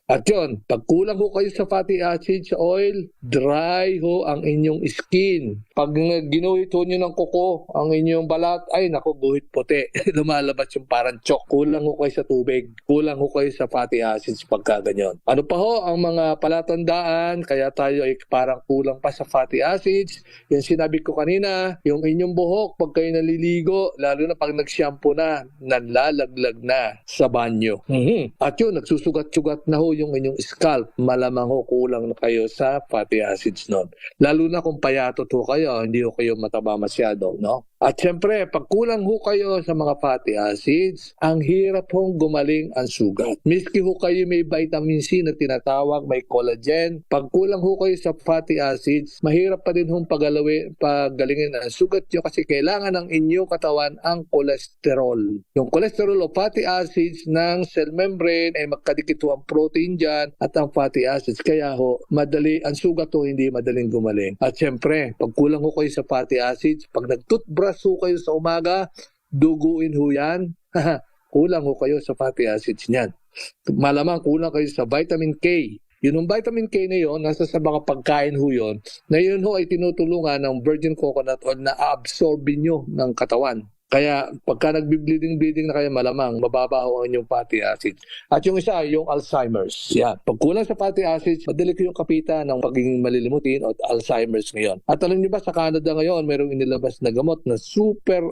At yun, pag kulang ho kayo sa fatty acids, oil, dry ho ang inyong skin. Pag ginuhit ho nyo ng kuko, ang inyong balat, ay naku, guhit puti. Lumalabas yung parang chok. Kulang ho kayo sa tubig. Kulang ho kayo sa fatty acids pagka ganyan. Ano pa ho ang mga palatandaan, kaya tayo ay parang kulang pa sa fatty acids. Yung sinabi ko kanina, yung inyong buhok, pag kayo naliligo, lalo na pag nag-shampoo na, nanlalaglag na sa banyo. At yun, nagsusugat-sugat na ho yung inyong scalp. Malamang ho, kulang na kayo sa fatty acids nun. Lalo na kung payatot ho kayo, hindi ho kayo mataba masyado, no? At syempre, pag kulang ho kayo sa mga fatty acids, ang hirap hong gumaling ang sugat. Miski ho kayo may vitamin C na tinatawag, may collagen, pag kulang ho kayo sa fatty acids, mahirap pa din hong pagalingin ang sugat nyo kasi kailangan ng inyong katawan ang cholesterol. Yung cholesterol o fatty acids ng cell membrane ay magkadikit ho ang protein dyan at ang fatty acids. Kaya ho, madali, ang sugat ho hindi madaling gumaling. At syempre, pag kulang ho kayo sa fatty acids, pag nag-toothbrush ho kayo sa umaga, duguin ho yan. Kulang ho kayo sa fatty acids niyan. Malamang kulang kayo sa vitamin K. Yun ang vitamin K na yun, nasa sa mga pagkain ho yun, na yun ho ay tinutulungan ng virgin coconut oil na absorbin nyo ng katawan. Kaya pagka nagbi-bleeding na kayo, malamang mababa ho ang inyong fatty acids. At yung isa, yung Alzheimer's. Yan. Pag kulang sa fatty acids, madali kayong kapitan ng pagiging malilimutin o Alzheimer's ngayon. At alam niyo ba, sa Canada ngayon, mayroong inilabas na gamot na super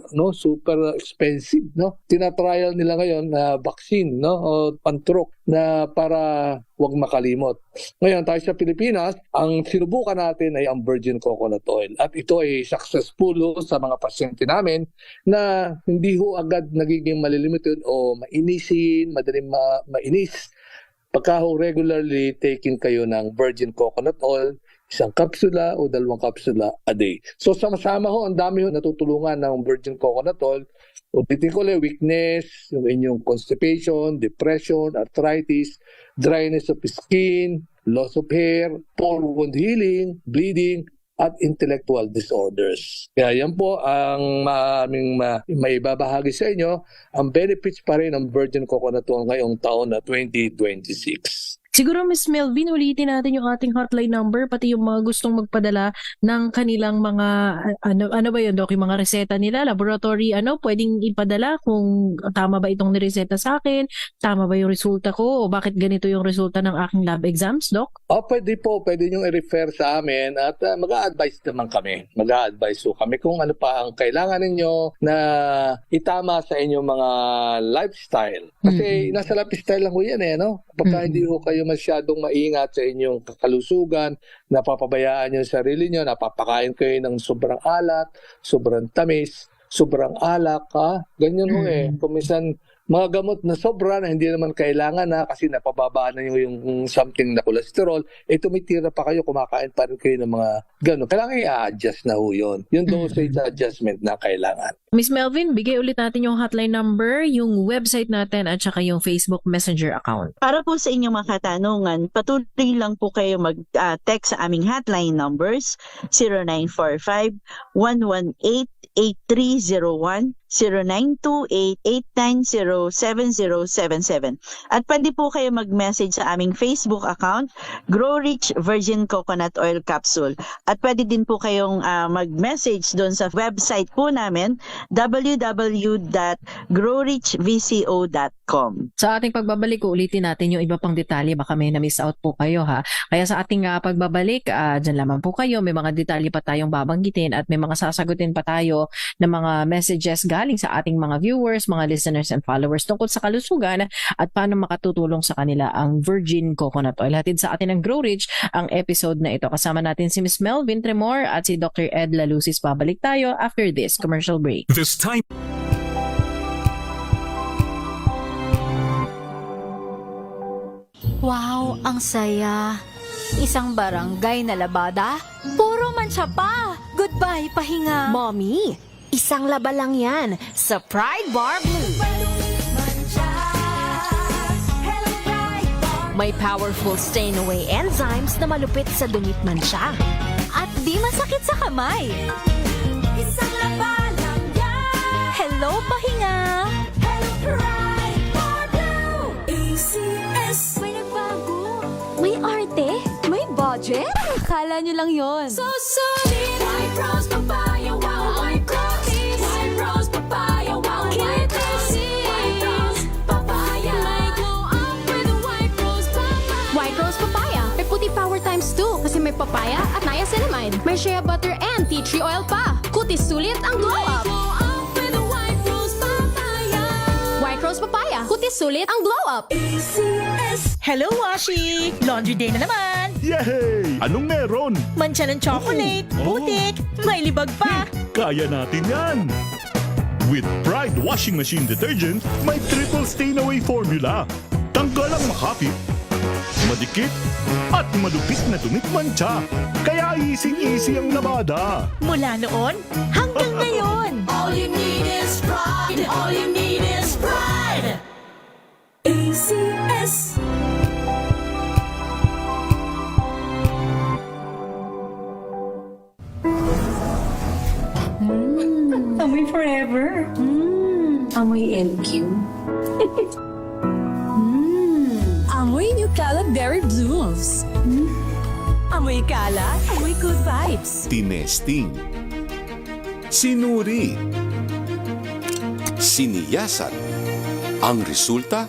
expensive, no? Tinatrial nila ngayon na vaccine, no? O panturok na para wag makalimot. Ngayon, tayo sa Pilipinas, ang sinubukan natin ay ang virgin coconut oil. At ito ay successful sa mga pasyente namin na hindi ho agad nagiging malilimutin o mainisin, madaling mainis. Pagka ho regularly taking kayo ng virgin coconut oil, isang kapsula o 2 kapsula a day. So sama-sama ho, ang dami ho natutulungan ng virgin coconut oil. Ulitin ko ulit, weakness, yung inyong constipation, depression, arthritis, dryness of skin, loss of hair, pore wound healing, bleeding, at intellectual disorders. Kaya yan po ang maaming maibabahagi sa inyo, ang benefits pa rin ng virgin coconut oil ngayong taon na 2026. Siguro, Miss Melvin, ulitin natin yung ating hotline number, pati yung mga gustong magpadala ng kanilang mga, ano ba yun, Doc, yung mga reseta nila, laboratory, pwedeng ipadala kung tama ba itong nireseta sa akin, tama ba yung resulta ko, o bakit ganito yung resulta ng aking lab exams, Doc? Pwede po, pwede nyo i-refer sa amin at mag-a-advise naman kami. Mag-a-advise po kami kung ano pa ang kailangan ninyo na itama sa inyong mga lifestyle. Kasi nasa lifestyle lang ko yan no? Pagka hindi ho kayo masyadong maingat sa inyong kalusugan, napapabayaan nyo sa sarili nyo, napapakain kayo ng sobrang alat, sobrang tamis, sobrang alak, ganyan ho Kung minsan, mga gamot na sobra na hindi naman kailangan na kasi napababaan na yung something na cholesterol, tumitira pa kayo, kumakain pa rin kayo ng mga gano'n. Kailangan i-adjust na ho yun. Yung dosage adjustment na kailangan. Miss Melvin, bigay ulit natin yung hotline number, yung website natin at saka yung Facebook Messenger account. Para po sa inyong mga katanungan, patuloy lang po kayo mag-text sa aming hotline numbers 0945-118-8301, 0928-890-7077. At pwede po kayo mag-message sa aming Facebook account, Grow Rich Virgin Coconut Oil Capsule. At pwede din po kayong mag-message doon sa website po namin, www.growrichvco.com. Sa ating pagbabalik, ulitin natin yung iba pang detalye, baka may na-miss out po kayo Kaya sa ating pagbabalik, dyan lamang po kayo, may mga detalye pa tayong babanggitin at may mga sasagutin pa tayo ng mga messages galing sa ating mga viewers, mga listeners and followers tungkol sa kalusugan at paano makatutulong sa kanila ang virgin coconut oil. Hatid sa atin ng Grow Rich ang episode na ito. Kasama natin si Miss Melvin Tremor at si Dr. Ed Lalusis. Babalik tayo after this commercial break. This time. Wow, ang saya. Isang barangay na labada, puro mancha pa. Goodbye, pahinga. Mommy, isang laba lang yan sa Pride Bar Blue. May powerful stain-away enzymes na malupit sa dumit mancha. At di masakit sa kamay. Isang laba lang yan. Hello, pahinga. Hello, Pride. budget? Akala nyo lang yon. So solid! White Rose Papaya, wow! White Rose! White Rose Papaya, wow! White Rose! White Rose Papaya! May glow up with a White Rose Papaya! White Rose Papaya. May puti power times 2 kasi may papaya at niacinamide. May shea butter and tea tree oil pa. Kutis sulit ang glow up. Glow up with a White Rose Papaya! White Rose Papaya. Kutis sulit ang glow up. ACS! Hello, Washi! Laundry day na naman! Yay! Anong meron? Mancha ng chocolate, putik, may libag pa! Kaya natin yan! With Pride Washing Machine Detergent, may triple stain-away formula. Tanggal ang makapit, madikit, at malupit na tumitmancha. Kaya easy-easy ang labada. Mula noon hanggang ngayon! All you need is pride! All you need is pride! ACS! Amoy forever. Amoy LQ. Amoy New Calaberry Blooms. Amoy kalat, amoy good vibes. Tinesting, sinuri, siniyasan. Ang resulta?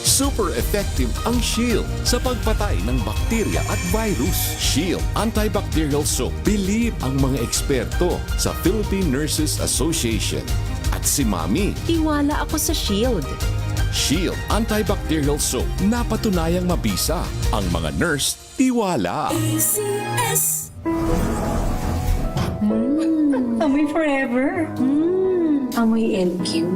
Super effective ang Shield sa pagpatay ng bakterya at virus. Shield Antibacterial Soap. Believe ang mga eksperto sa Philippine Nurses Association. At si Mami. Tiwala ako sa Shield. Shield Antibacterial Soap. Napatunayang mabisa. Ang mga nurse, tiwala. ACS! Amoy forever. Amoy LQ.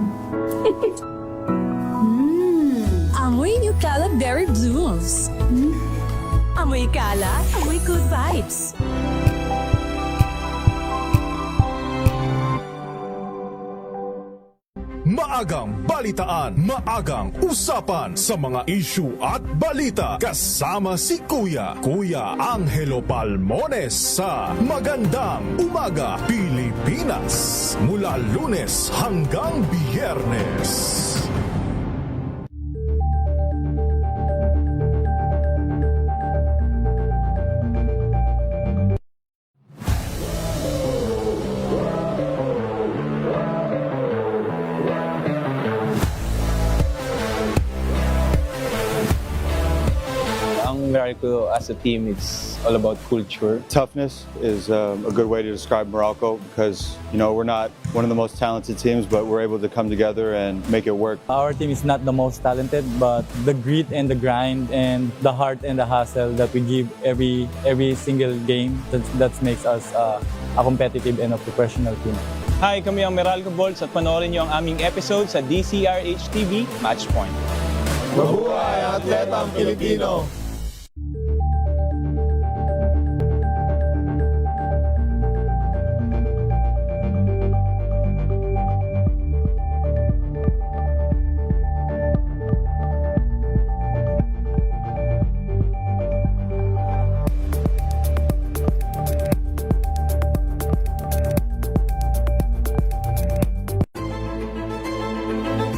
Amoy New Calaberry Blooms. Amoy kalat, amoy good vibes. Maagang balitaan, maagang usapan sa mga issue at balita. Kasama si Kuya Angelo Palmones sa Magandang Umaga Pilipinas. Mula Lunes hanggang Biyernes. Morocco as a team, it's all about culture. Toughness is a good way to describe Morocco because, you know, we're not one of the most talented teams, but we're able to come together and make it work. Our team is not the most talented, but the grit and the grind and the heart and the hustle that we give every single game, that makes us a competitive and a professional team. Hi, kami ang Meralco Bolts at panoorin niyo ang aming episode sa DCRH TV Matchpoint. Mabuhay atletang Pilipino!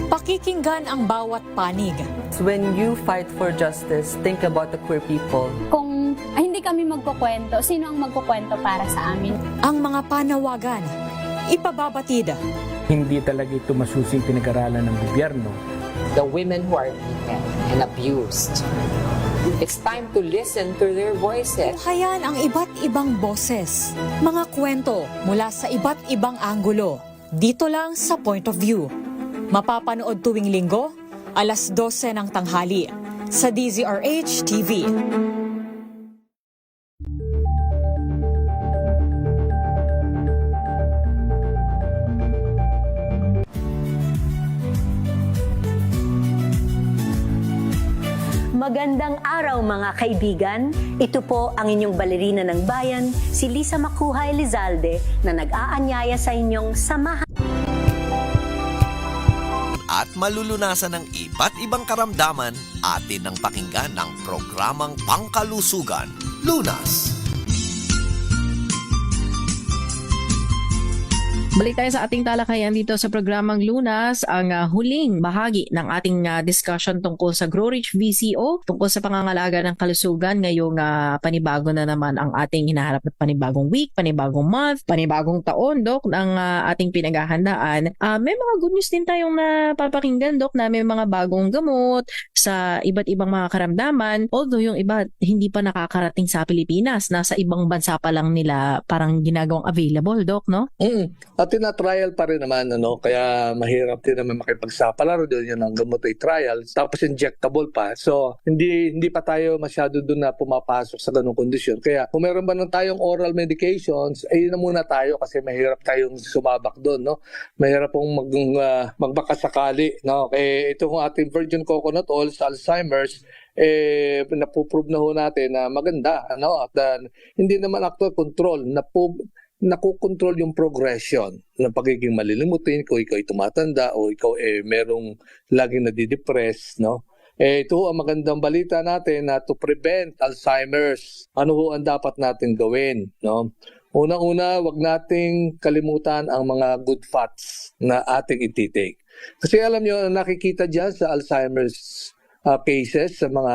Pakikinggan ang bawat panig. When you fight for justice, think about the queer people. Kung hindi kami magkukwento, sino ang magkukwento para sa amin? Ang mga panawagan, ipababatid. Hindi talaga ito masusing pinag-aralan ng gobyerno. The women who are beaten and abused. It's time to listen to their voices. Hayan ang iba't ibang boses, mga kwento mula sa iba't ibang anggulo. Dito lang sa Point of View. Mapapanood tuwing Linggo, alas 12 ng tanghali sa DZRH TV. Magandang araw mga kaibigan. Ito po ang inyong balerina ng bayan, si Lisa Macuja Elizalde na nag-aanyaya sa inyong samahan. At malulunasan ng iba't ibang karamdaman, atin ang pakinggan ng programang Pangkalusugan, Lunas. Balik tayo sa ating talakayan dito sa programang Lunas, ang huling bahagi ng ating discussion tungkol sa Grow Rich VCO, tungkol sa pangangalaga ng kalusugan. Ngayong panibago na naman ang ating hinaharap na panibagong week, panibagong month, panibagong taon, Dok, ng ating pinaghahandaan. May mga good news din tayong napapakinggan, Dok, na may mga bagong gamot sa iba't ibang mga karamdaman. Although yung iba hindi pa nakakarating sa Pilipinas, nasa ibang bansa pa lang nila parang ginagawang available, Dok, no? At tina-trial pa rin naman, kaya mahirap din naman makipagsapalaro doon, yun ang gamot ay trial, tapos injectable pa. So, hindi pa tayo masyado doon na pumapasok sa ganung kondisyon. Kaya, kung meron ba na tayong oral medications, ay yun na muna tayo kasi mahirap tayong sumabak doon, no? Mahirap pong magbakasakali, no? Ito kung ating virgin coconut oil sa Alzheimer's, napuprove na ho natin na maganda, at hindi naman actual control, nakukontrol yung progression ng pagiging malilimutin kung ikaw ay tumatanda o ikaw merong laging nadidepress, no? Ito ang magandang balita natin na to prevent Alzheimer's. Ano ho ang dapat natin gawin, no? Unang-una, wag nating kalimutan ang mga good fats na ating ititake. Kasi alam niyo, nakikita diyan sa Alzheimer's cases sa mga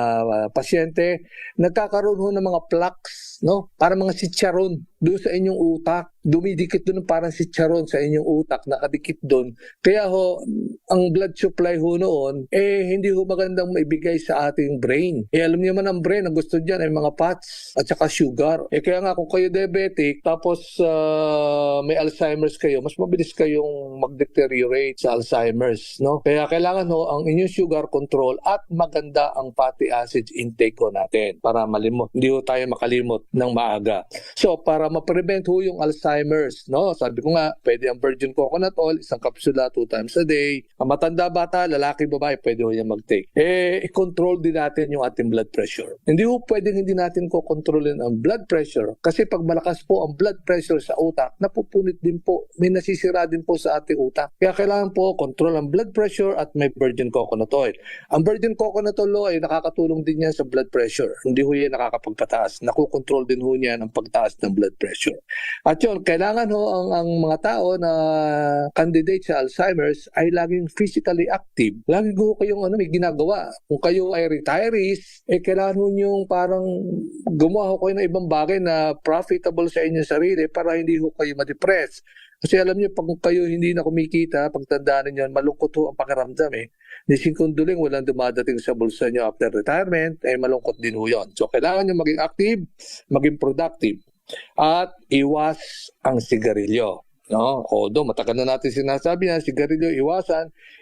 pasyente, nagkakaroon ho ng mga plaques, no? Para mga sitsaron doon sa inyong utak. Dumidikit doon parang sitsaron sa inyong utak, nakadikit doon. Kaya ho, ang blood supply ho noon, hindi ho magandang maibigay sa ating brain. Alam niyo man ang brain, ang gusto dyan ay mga fats at saka sugar. Kaya nga kung kayo diabetic, tapos may Alzheimer's kayo, mas mabilis kayong mag-deteriorate sa Alzheimer's, no? Kaya kailangan ho ang inyong sugar control at maganda ang fatty acids intake ko natin para malimot. Hindi ho tayo makalimot ng maaga. So, para ma-prevent ho yung Alzheimer's, no? Sabi ko nga, pwede ang virgin coconut oil, isang kapsula 2 times a day. Ang matanda bata, lalaki, babae, pwede ho yan mag-take. I-control din natin yung ating blood pressure. Hindi ho pwedeng hindi natin ko-controlin ang blood pressure kasi pag malakas po ang blood pressure sa utak, napupunit din po, may nasisira din po sa ating utak. Kaya kailangan po control ang blood pressure at may virgin coconut oil. Ang virgin coconut oil ay nakakatulong din yan sa blood pressure. Hindi ho yan nakakapagpataas. Nakukontrol din ho yan ang pagtaas ng blood pressure. At yun, kailangan ho ang mga tao na candidate sa Alzheimer's ay laging physically active. Lagi ho kayong may ginagawa. Kung kayo ay retirees, kailangan ho nyo parang gumawa ho kayo ng ibang bagay na profitable sa inyong sarili para hindi ho kayo ma-depress. Kasi alam niyo, pag kayo hindi na kumikita, pagtandaan niyo, malungkot ho ang pakiramdam Nising kunduling walang dumadating sa bulsa niyo after retirement, malungkot din ho yun. So, kailangan niyo maging active, maging productive. At iwas ang sigarilyo, no? Although matagal na natin sinasabi na sigarilyo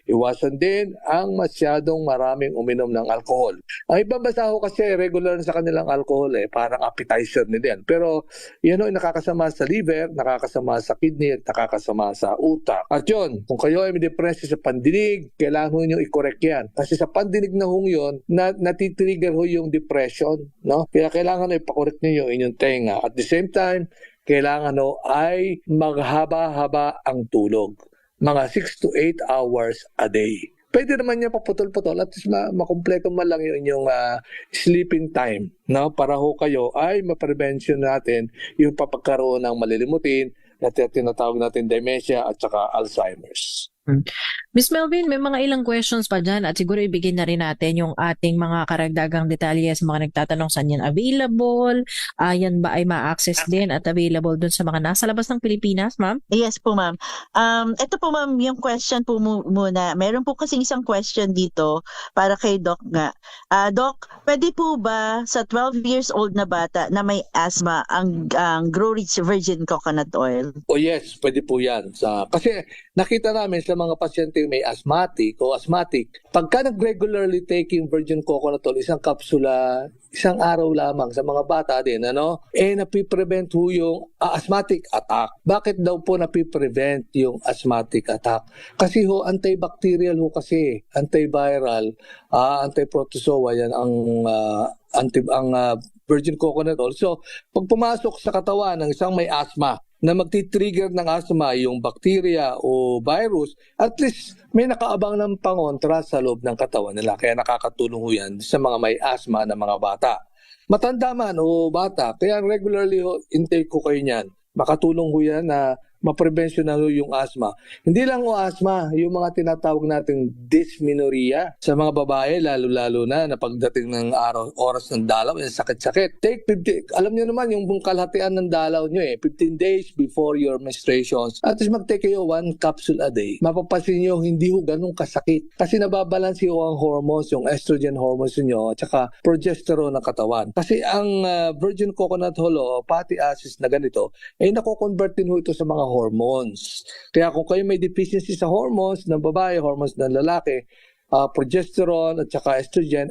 iwasan din ang masyadong maraming uminom ng alcohol. Ang ibang bansa ho kasi regular sa kanilang alcohol parang appetizer nila yan. Pero yan ay nakakasama sa liver, nakakasama sa kidney, at nakakasama sa utak. At yun, kung kayo ay may depression sa pandinig, kailangan ho nyo i-correct yan. Kasi sa pandinig na hong yun, natitrigger ho yung depression, no? Kaya kailangan na ipakorek nyo yung inyong tenga. At the same time, kailangan ay maghaba-haba ang tulog. Mga 6 to 8 hours a day. Pwede naman niya paputol-putol at makumpleto man lang yung inyong sleeping time, no? Para ho kayo ay ma-prevention natin yung papagkaroon ng malilimutin na tinatawag natin dementia at saka Alzheimer's. Miss Melvin, may mga ilang questions pa dyan at siguro ibigay na rin natin yung ating mga karagdagang detalye sa mga nagtatanong saan yan available, yan ba ay ma-access din at available dun sa mga nasa labas ng Pilipinas, ma'am? Yes po, ma'am. Ito po, ma'am, yung question po muna. Meron po kasing isang question dito para kay Doc nga. Doc, pwede po ba sa 12 years old na bata na may asthma ang Grow Rich Virgin Coconut Oil? Oh yes, pwede po yan. Kasi nakita namin sa mga pasyente may asthmatic, pagka nag-regularly taking virgin coconut oil, isang kapsula, isang araw lamang sa mga bata din, napiprevent ho yung asthmatic attack. Bakit daw po napiprevent yung asthmatic attack? Kasi ho, antibacterial ho kasi, antiviral, antiprotozoa, yan ang virgin coconut oil. So, pag pumasok sa katawan ng isang may asthma, na magti-trigger ng asthma yung bacteria o virus, at least may nakaabang ng pangontra sa loob ng katawan nila. Kaya nakakatulong ho yan sa mga may asthma na mga bata. Matanda man o bata, kaya regularly intake ko kayo niyan. Makatulong ho yan na ma-prevention na yung asthma. Hindi lang asthma, yung mga tinatawag nating dysmenorrhea sa mga babae, lalo-lalo na pagdating ng oras ng dalaw, yung sakit-sakit. Take 50, alam niyo naman yung kalahatian ng dalaw nyo 15 days before your menstruations. At least mag-take kayo 1 capsule a day. Mapapansin nyo, hindi ho ganun kasakit. Kasi nababalanse ho ang hormones, yung estrogen hormones nyo, at saka progesterone ng katawan. Kasi ang virgin coconut oil o fatty acids na ganito, ay nako-convert din ho ito sa mga hormones. Kaya kung kayo may deficiency sa hormones ng babae, hormones ng lalaki, progesterone at saka estrogen,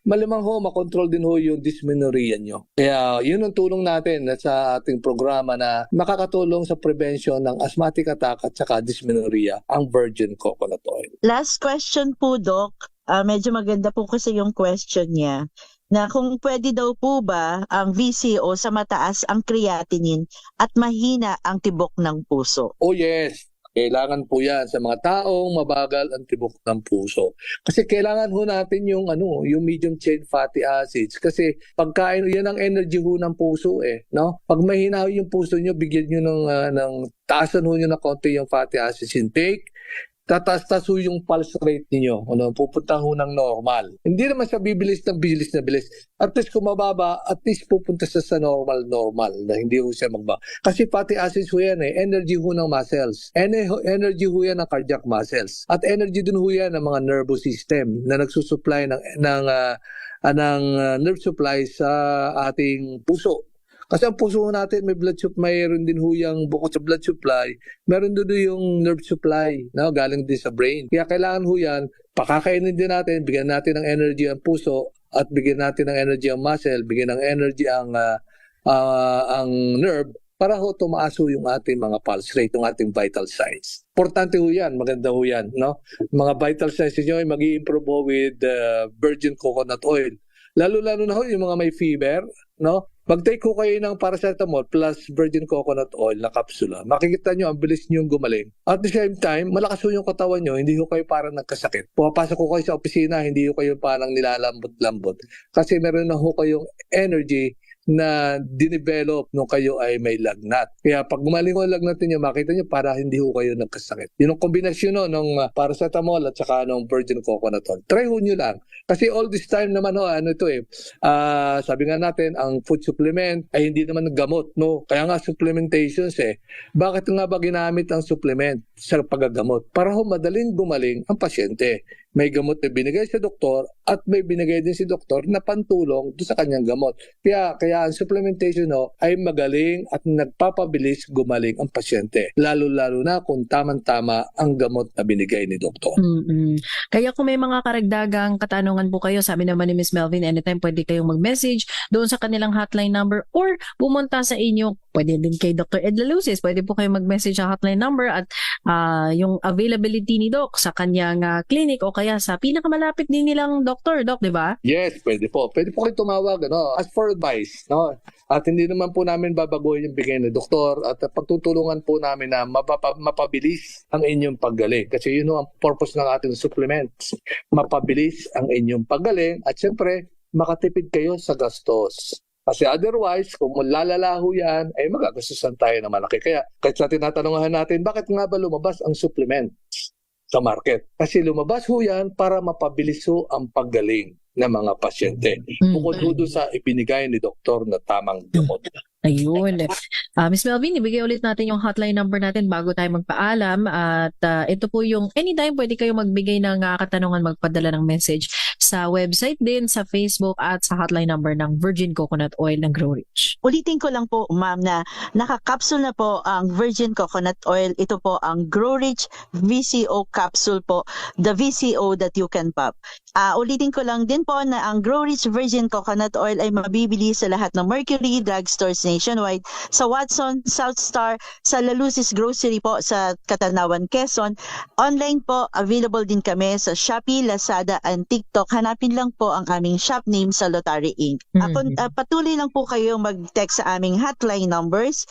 malamang ho, makontrol din ho yung dysmenorrhea nyo. Kaya yun ang tulong natin sa ating programa na makakatulong sa prevention ng asthmatic attack at saka dysmenorrhea, ang virgin coconut oil. Last question po, Doc. Medyo maganda po kasi yung question niya. Na kung pwede daw po ba ang VCO sa mataas ang creatinine at mahina ang tibok ng puso? Oh yes, kailangan po yan sa mga taong mabagal ang tibok ng puso. Kasi kailangan ho natin yung medium chain fatty acids kasi pagkain yan ang energy ho ng puso no? Pag mahina ho yung puso nyo, bigyan nyo ng taasan ho nyo na konti yung fatty acids intake. Tataas-taas ho yung pulse rate niyo, pupunta ho ng normal. Hindi naman sa bibilis na bilis. At least kung mababa, at least pupunta sa normal na hindi ho siya magba. Kasi fatty acids ho yan energy ho ng muscles. Energy ho yan ng cardiac muscles. At energy din ho yan ng mga nervous system na nagsusupply ng nerve supply sa ating puso. Kasi ang puso natin mayroon din huyang bukod sa blood supply, meron din yung nerve supply, galing din sa brain. Kaya kailangan ho yan, pakakainin din natin, bigyan natin ng energy ang puso at bigyan natin ng energy ang muscle, bigyan ng energy ang nerve para ho tumaas ho yung ating mga pulse rate, yung ating vital signs. Importante ho yan, maganda ho yan. Mga vital signs nyo ay mag-i-improve with virgin coconut oil. Lalo-lalo na ho yung mga may fever, Mag-take ko kayo ng paracetamol plus virgin coconut oil na kapsula. Makikita nyo, ang bilis nyo gumaling. At the same time, malakas ho yung katawan nyo, hindi ho kayo parang nagkasakit. Pumapasok ko kayo sa opisina, hindi ho kayo parang nilalambot-lambot. Kasi meron na ho kayong energy na dinevelop nung kayo ay may lagnat. Kaya pag gumaling ko ang lagnat niyo, makita niyo para hindi ho kayo nagkasakit. Yun ang kombinasyon ng paracetamol at saka ng virgin coconut oil. Try ho nyo lang. Kasi all this time naman sabi nga natin, ang food supplement ay hindi naman gamot, Kaya nga supplementations Bakit nga ba ginamit ang supplement sa paggagamot? Para ho madaling gumaling ang pasyente. May gamot na binigay sa doktor at may binigay din si doktor na pantulong doon sa kanyang gamot. Kaya ang supplementation ay magaling at nagpapabilis gumaling ang pasyente. Lalo-lalo na kung tamang-tama ang gamot na binigay ni doktor. Kaya kung may mga karagdagang katanungan po kayo, sabi naman ni Ms. Melvin, anytime pwede kayong mag-message doon sa kanilang hotline number or pumunta sa inyo. Pwede din kay Dr. Ed Lalusis. Pwede po kayong mag-message sa hotline number at yung availability ni Doc sa kanyang clinic o kaya sa pinakamalapit din nilang doktor, Doc, di ba? Yes, pwede po. Pwede po kayo tumawag, ask for advice, At hindi naman po namin babaguhin yung bigay ng doktor at pagtutulungan po namin na mapabilis ang inyong paggaling. Kasi yun ang purpose ng ating supplements. Mapabilis ang inyong paggaling at syempre, makatipid kayo sa gastos. Kasi otherwise, kung lalalaho yan, ay magagastusan tayo na malaki. Kaya kahit sa tinatanungan natin, bakit nga ba lumabas ang supplements sa market? Kasi lumabas ho yan para mapabilis ho ang paggaling ng mga pasyente. Bukod ho doon sa ibinigay ni doktor na tamang gamot. Ayun. Ms. Melvin, ibigay ulit natin yung hotline number natin bago tayo magpaalam. At ito po yung anytime pwede kayo magbigay ng katanungan, magpadala ng message sa website din, sa Facebook at sa hotline number ng Virgin Coconut Oil ng Grow Rich. Ulitin ko lang po, ma'am, na nakakapsul na po ang Virgin Coconut Oil. Ito po ang Grow Rich VCO capsule po, the VCO that you can pop. Ulitin ko lang din po na ang Grow Rich Virgin Coconut Oil ay mabibili sa lahat ng Mercury drugstores nationwide, sa Watson, South Star, sa Lalusis Grocery po sa Catanawan, Quezon. Online po, available din kami sa Shopee, Lazada, and TikTok. Hanapin lang po ang aming shop name sa Lotari Inc. Patuloy lang po kayong mag-text sa aming hotline numbers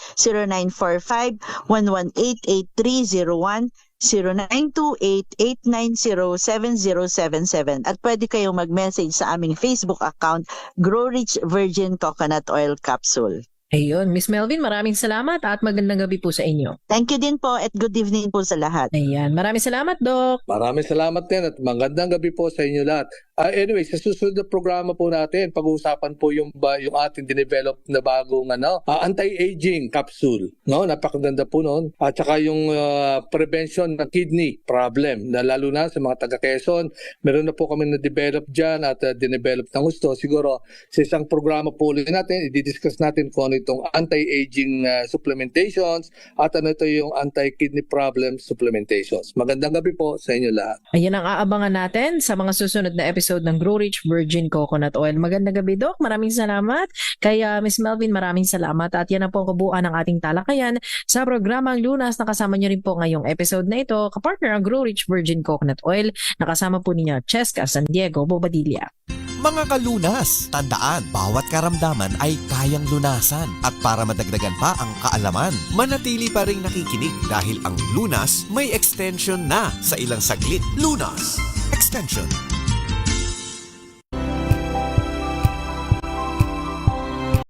0945-118-8301, 0928-890-7077 at pwede kayong mag-message sa aming Facebook account, Grow Rich Virgin Coconut Oil Capsule. Ayun, Miss Melvin, maraming salamat at magandang gabi po sa inyo. Thank you din po at good evening po sa lahat. Ayan, maraming salamat, Doc. Maraming salamat din at magandang gabi po sa inyo lahat. Anyway, sa susunod na programa po natin, pag-uusapan po yung ating dinevelop na bagong anti-aging capsule. No? Napakaganda po noon. At saka yung prevention ng kidney problem, na lalo na sa mga taga-Quezon. Meron na po kami na-develop dyan at dinevelop ng gusto. Siguro sa isang programa po ulit natin, i-discuss natin kung ano itong anti-aging supplementations at ano ito yung anti-kidney problem supplementations. Magandang gabi po sa inyo lahat. Ayan ang aabangan natin sa mga susunod na episode ng Grow Rich Virgin Coconut Oil. Magandang gabi, Doc. Maraming salamat. Kaya Miss Melvin, maraming salamat. At yan ang po ang kabuuan ng ating talakayan sa programang Lunas. Nakasama niyo rin po ngayong episode na ito. Kapartner ang Grow Rich Virgin Coconut Oil. Nakasama po ninyo Cheska San Diego Bobadilla. Mga kalunas, tandaan, bawat karamdaman ay kayang lunasan. At para madagdagan pa ang kaalaman, manatili pa ring nakikinig dahil ang Lunas may extension na sa ilang saglit. Lunas Extension.